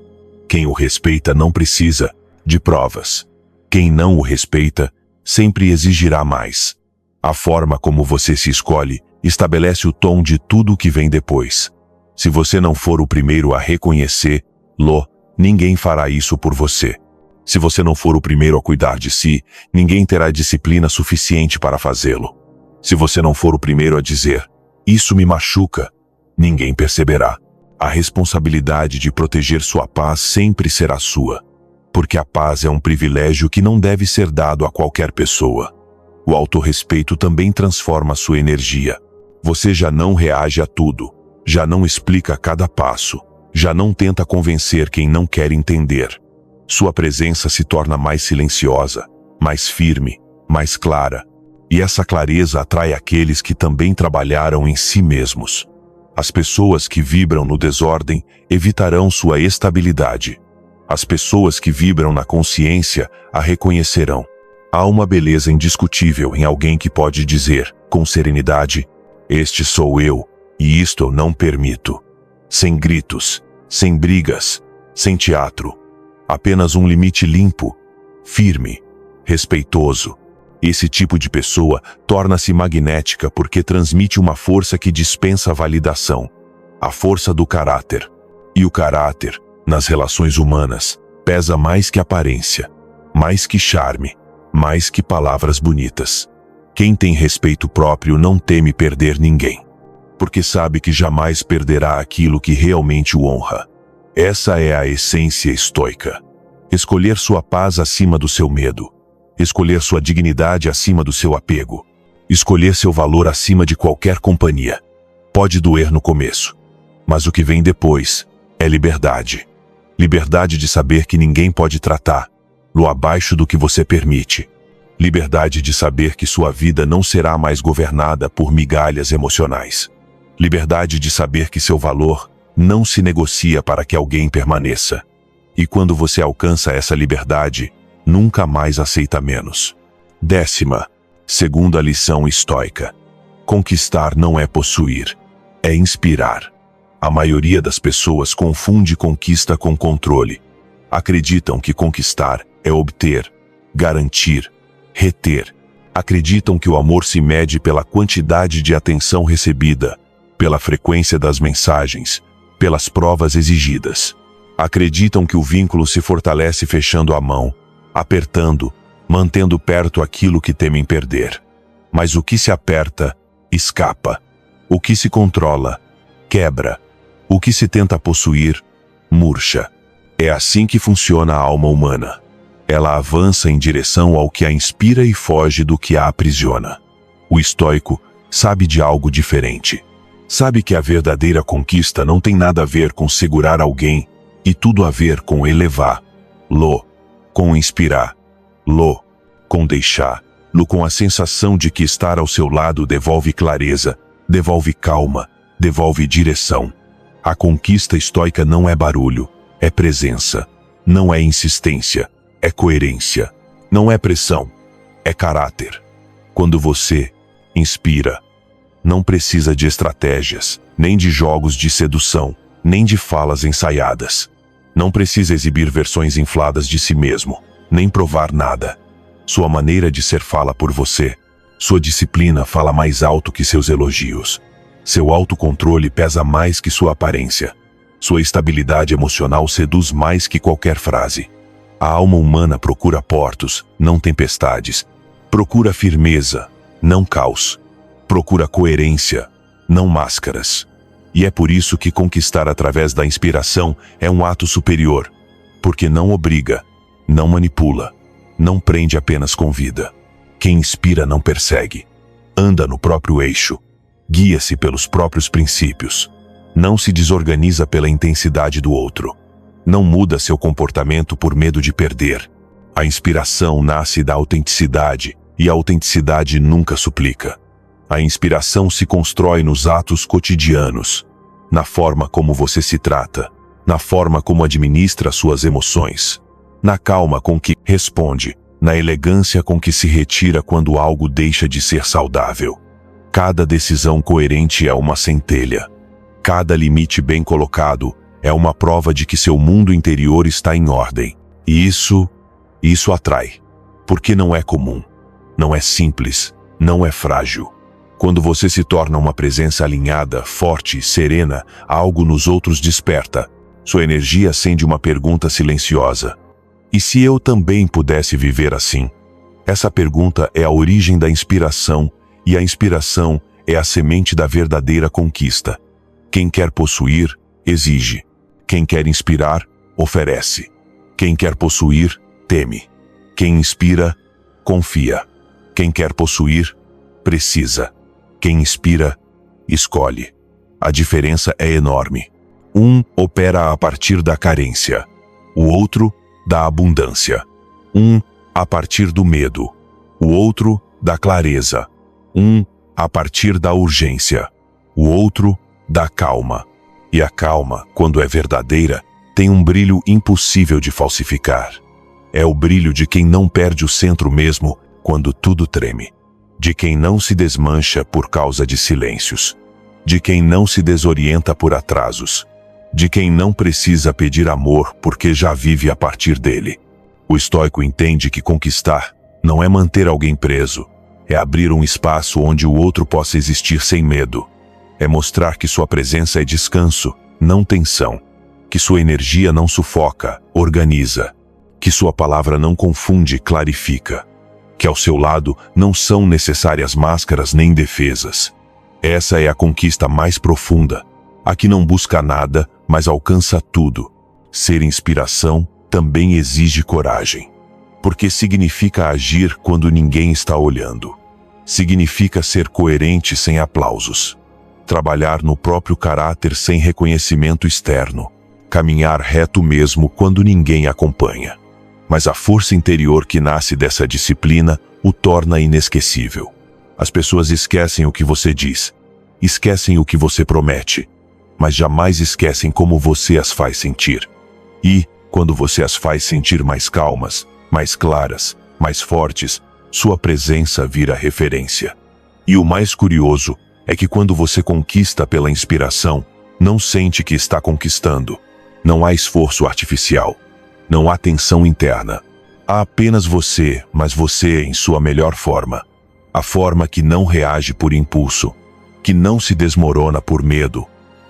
Quem o respeita não precisa de provas. Quem não o respeita sempre exigirá mais. A forma como você se escolhe estabelece o tom de tudo o que vem depois. Se você não for o primeiro a reconhecê-lo, ninguém fará isso por você. Se você não for o primeiro a cuidar de si, ninguém terá disciplina suficiente para fazê-lo. Se você não for o primeiro a dizer, isso me machuca, ninguém perceberá. A responsabilidade de proteger sua paz sempre será sua. Porque a paz é um privilégio que não deve ser dado a qualquer pessoa. O autorrespeito também transforma sua energia. Você já não reage a tudo, já não explica cada passo, já não tenta convencer quem não quer entender. Sua presença se torna mais silenciosa, mais firme, mais clara. E essa clareza atrai aqueles que também trabalharam em si mesmos. As pessoas que vibram no desordem evitarão sua estabilidade. As pessoas que vibram na consciência a reconhecerão. Há uma beleza indiscutível em alguém que pode dizer, com serenidade, este sou eu, e isto eu não permito. Sem gritos, sem brigas, sem teatro. Apenas um limite limpo, firme, respeitoso. Esse tipo de pessoa torna-se magnética porque transmite uma força que dispensa validação. A força do caráter. E o caráter, nas relações humanas, pesa mais que aparência, mais que charme, mais que palavras bonitas. Quem tem respeito próprio não teme perder ninguém, porque sabe que jamais perderá aquilo que realmente o honra. Essa é a essência estoica. Escolher sua paz acima do seu medo. Escolher sua dignidade acima do seu apego. Escolher seu valor acima de qualquer companhia. Pode doer no começo, mas o que vem depois é liberdade. Liberdade de saber que ninguém pode tratá-lo abaixo do que você permite. Liberdade de saber que sua vida não será mais governada por migalhas emocionais. Liberdade de saber que seu valor não se negocia para que alguém permaneça. E quando você alcança essa liberdade, nunca mais aceita menos. 12ª lição estoica. Conquistar não é possuir, é inspirar. A maioria das pessoas confunde conquista com controle. Acreditam que conquistar é obter, garantir, reter. Acreditam que o amor se mede pela quantidade de atenção recebida, pela frequência das mensagens, pelas provas exigidas. Acreditam que o vínculo se fortalece fechando a mão, apertando, mantendo perto aquilo que temem perder. Mas o que se aperta, escapa. O que se controla, quebra. O que se tenta possuir, murcha. É assim que funciona a alma humana. Ela avança em direção ao que a inspira e foge do que a aprisiona. O estoico sabe de algo diferente. Sabe que a verdadeira conquista não tem nada a ver com segurar alguém, e tudo a ver com elevar-lo, com inspirar-lo, com deixar-lo com a sensação de que estar ao seu lado devolve clareza, devolve calma, devolve direção. A conquista estoica não é barulho, é presença. Não é insistência, é coerência. Não é pressão, é caráter. Quando você inspira, não precisa de estratégias, nem de jogos de sedução, nem de falas ensaiadas. Não precisa exibir versões infladas de si mesmo, nem provar nada. Sua maneira de ser fala por você. Sua disciplina fala mais alto que seus elogios. Seu autocontrole pesa mais que sua aparência. Sua estabilidade emocional seduz mais que qualquer frase. A alma humana procura portos, não tempestades. Procura firmeza, não caos. Procura coerência, não máscaras. E é por isso que conquistar através da inspiração é um ato superior. Porque não obriga, não manipula, não prende, apenas convida. Quem inspira não persegue. Anda no próprio eixo. Guia-se pelos próprios princípios. Não se desorganiza pela intensidade do outro. Não muda seu comportamento por medo de perder. A inspiração nasce da autenticidade, e a autenticidade nunca suplica. A inspiração se constrói nos atos cotidianos, na forma como você se trata, na forma como administra suas emoções, na calma com que responde, na elegância com que se retira quando algo deixa de ser saudável. Cada decisão coerente é uma centelha. Cada limite bem colocado é uma prova de que seu mundo interior está em ordem. E isso atrai. Porque não é comum, não é simples, não é frágil. Quando você se torna uma presença alinhada, forte, serena, algo nos outros desperta. Sua energia acende uma pergunta silenciosa. E se eu também pudesse viver assim? Essa pergunta é a origem da inspiração, e a inspiração é a semente da verdadeira conquista. Quem quer possuir, exige. Quem quer inspirar, oferece. Quem quer possuir, teme. Quem inspira, confia. Quem quer possuir, precisa. Quem inspira, escolhe. A diferença é enorme. Um opera a partir da carência. O outro, da abundância. Um, a partir do medo. O outro, da clareza. Um, a partir da urgência. O outro, da calma. E a calma, quando é verdadeira, tem um brilho impossível de falsificar. É o brilho de quem não perde o centro mesmo quando tudo treme. De quem não se desmancha por causa de silêncios. De quem não se desorienta por atrasos. De quem não precisa pedir amor porque já vive a partir dele. O estoico entende que conquistar não é manter alguém preso, é abrir um espaço onde o outro possa existir sem medo. É mostrar que sua presença é descanso, não tensão. Que sua energia não sufoca, organiza. Que sua palavra não confunde, clarifica. Que ao seu lado não são necessárias máscaras nem defesas. Essa é a conquista mais profunda. A que não busca nada, mas alcança tudo. Ser inspiração também exige coragem. Porque significa agir quando ninguém está olhando. Significa ser coerente sem aplausos. Trabalhar no próprio caráter sem reconhecimento externo. Caminhar reto mesmo quando ninguém acompanha. Mas a força interior que nasce dessa disciplina o torna inesquecível. As pessoas esquecem o que você diz. Esquecem o que você promete. Mas jamais esquecem como você as faz sentir. E, quando você as faz sentir mais calmas, mais claras, mais fortes, sua presença vira referência. E o mais curioso é que quando você conquista pela inspiração, não sente que está conquistando. Não há esforço artificial. Não há tensão interna. Há apenas você, mas você em sua melhor forma. A forma que não reage por impulso, que não se desmorona por medo,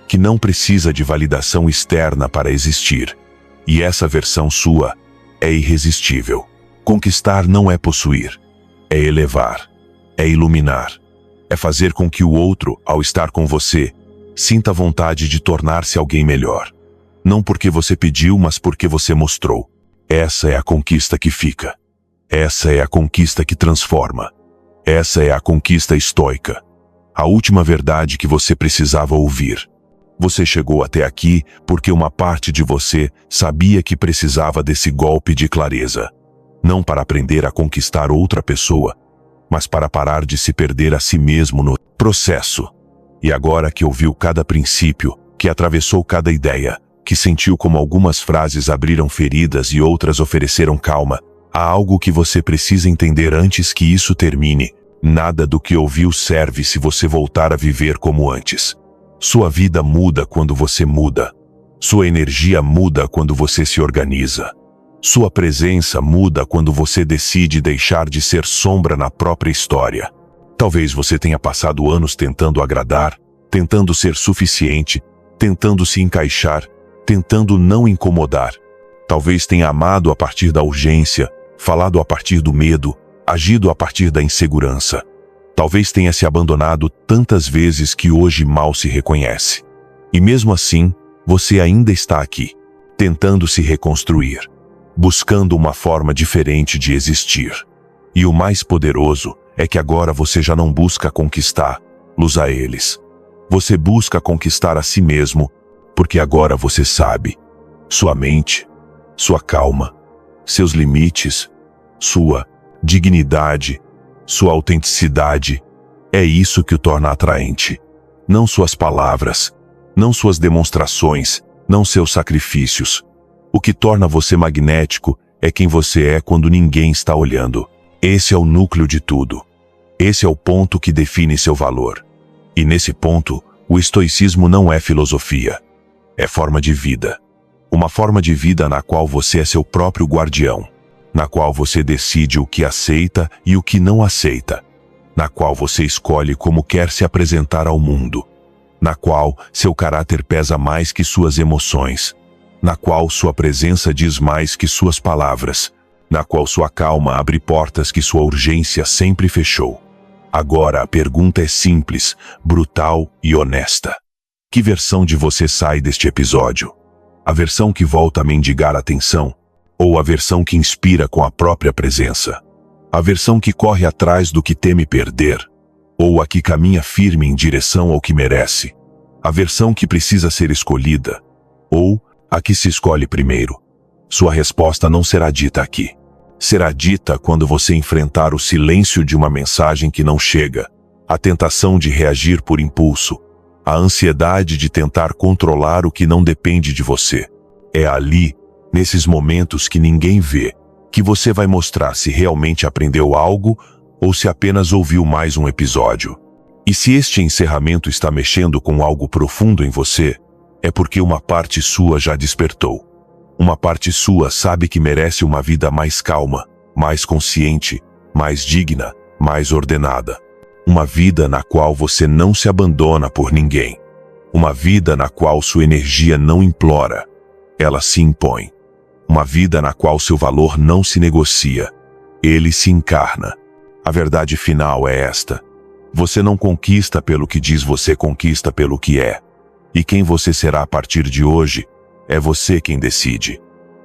que não precisa de validação externa para existir. E essa versão sua é irresistível. Conquistar não é possuir, é elevar, é iluminar, é fazer com que o outro, ao estar com você, sinta vontade de tornar-se alguém melhor. Não porque você pediu, mas porque você mostrou. Essa é a conquista que fica. Essa é a conquista que transforma. Essa é a conquista estoica. A última verdade que você precisava ouvir. Você chegou até aqui porque uma parte de você sabia que precisava desse golpe de clareza. Não para aprender a conquistar outra pessoa, mas para parar de se perder a si mesmo no processo. E agora que ouviu cada princípio, que atravessou cada ideia, que sentiu como algumas frases abriram feridas e outras ofereceram calma, há algo que você precisa entender antes que isso termine. Nada do que ouviu serve se você voltar a viver como antes. Sua vida muda quando você muda. Sua energia muda quando você se organiza. Sua presença muda quando você decide deixar de ser sombra na própria história. Talvez você tenha passado anos tentando agradar, tentando ser suficiente, tentando se encaixar, tentando não incomodar. Talvez tenha amado a partir da urgência, falado a partir do medo, agido a partir da insegurança. Talvez tenha se abandonado tantas vezes que hoje mal se reconhece. E mesmo assim, você ainda está aqui, tentando se reconstruir, buscando uma forma diferente de existir. E o mais poderoso é que agora você já não busca conquistar a eles. Você busca conquistar a si mesmo, porque agora você sabe. Sua mente, sua calma, seus limites, sua dignidade, sua autenticidade. É isso que o torna atraente. Não suas palavras, não suas demonstrações, não seus sacrifícios. O que torna você magnético é quem você é quando ninguém está olhando. Esse é o núcleo de tudo. Esse é o ponto que define seu valor. E nesse ponto, o estoicismo não é filosofia. É forma de vida. Uma forma de vida na qual você é seu próprio guardião. Na qual você decide o que aceita e o que não aceita. Na qual você escolhe como quer se apresentar ao mundo. Na qual seu caráter pesa mais que suas emoções. Na qual sua presença diz mais que suas palavras. Na qual sua calma abre portas que sua urgência sempre fechou. Agora a pergunta é simples, brutal e honesta. Que versão de você sai deste episódio? A versão que volta a mendigar atenção? Ou a versão que inspira com a própria presença? A versão que corre atrás do que teme perder? Ou a que caminha firme em direção ao que merece? A versão que precisa ser escolhida? Ou a que se escolhe primeiro? Sua resposta não será dita aqui. Será dita quando você enfrentar o silêncio de uma mensagem que não chega, a tentação de reagir por impulso, a ansiedade de tentar controlar o que não depende de você. É ali, nesses momentos que ninguém vê, que você vai mostrar se realmente aprendeu algo ou se apenas ouviu mais um episódio. E se este encerramento está mexendo com algo profundo em você, é porque uma parte sua já despertou. Uma parte sua sabe que merece uma vida mais calma, mais consciente, mais digna, mais ordenada. Uma vida na qual você não se abandona por ninguém. Uma vida na qual sua energia não implora, ela se impõe. Uma vida na qual seu valor não se negocia, ele se encarna. A verdade final é esta: você não conquista pelo que diz, você conquista pelo que é. E quem você será a partir de hoje, é você quem decide.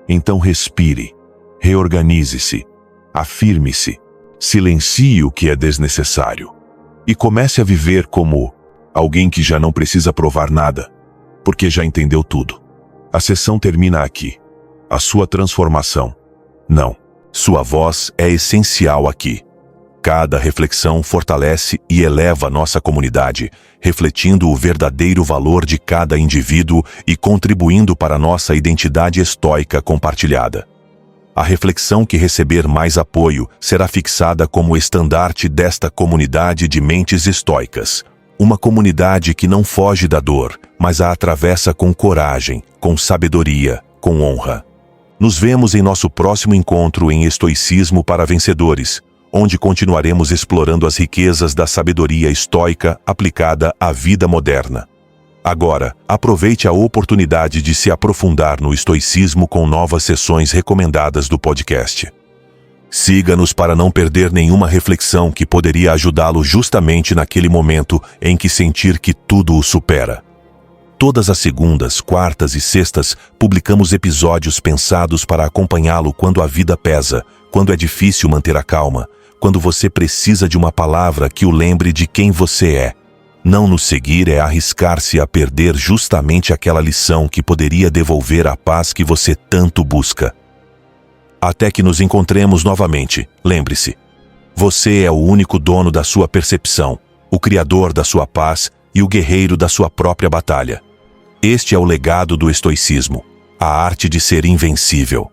Então respire, reorganize-se, afirme-se, silencie o que é desnecessário. E comece a viver como alguém que já não precisa provar nada, porque já entendeu tudo. A sessão termina aqui. A sua transformação, não. Sua voz é essencial aqui. Cada reflexão fortalece e eleva nossa comunidade, refletindo o verdadeiro valor de cada indivíduo e contribuindo para nossa identidade estoica compartilhada. A reflexão que receber mais apoio será fixada como estandarte desta comunidade de mentes estoicas. Uma comunidade que não foge da dor, mas a atravessa com coragem, com sabedoria, com honra. Nos vemos em nosso próximo encontro em Estoicismo para Vencedores, onde continuaremos explorando as riquezas da sabedoria estoica aplicada à vida moderna. Agora, aproveite a oportunidade de se aprofundar no estoicismo com novas sessões recomendadas do podcast. Siga-nos para não perder nenhuma reflexão que poderia ajudá-lo justamente naquele momento em que sentir que tudo o supera. Todas as segundas, quartas e sextas, publicamos episódios pensados para acompanhá-lo quando a vida pesa, quando é difícil manter a calma, quando você precisa de uma palavra que o lembre de quem você é. Não nos seguir é arriscar-se a perder justamente aquela lição que poderia devolver a paz que você tanto busca. Até que nos encontremos novamente, lembre-se, você é o único dono da sua percepção, o criador da sua paz e o guerreiro da sua própria batalha. Este é o legado do estoicismo, a arte de ser invencível.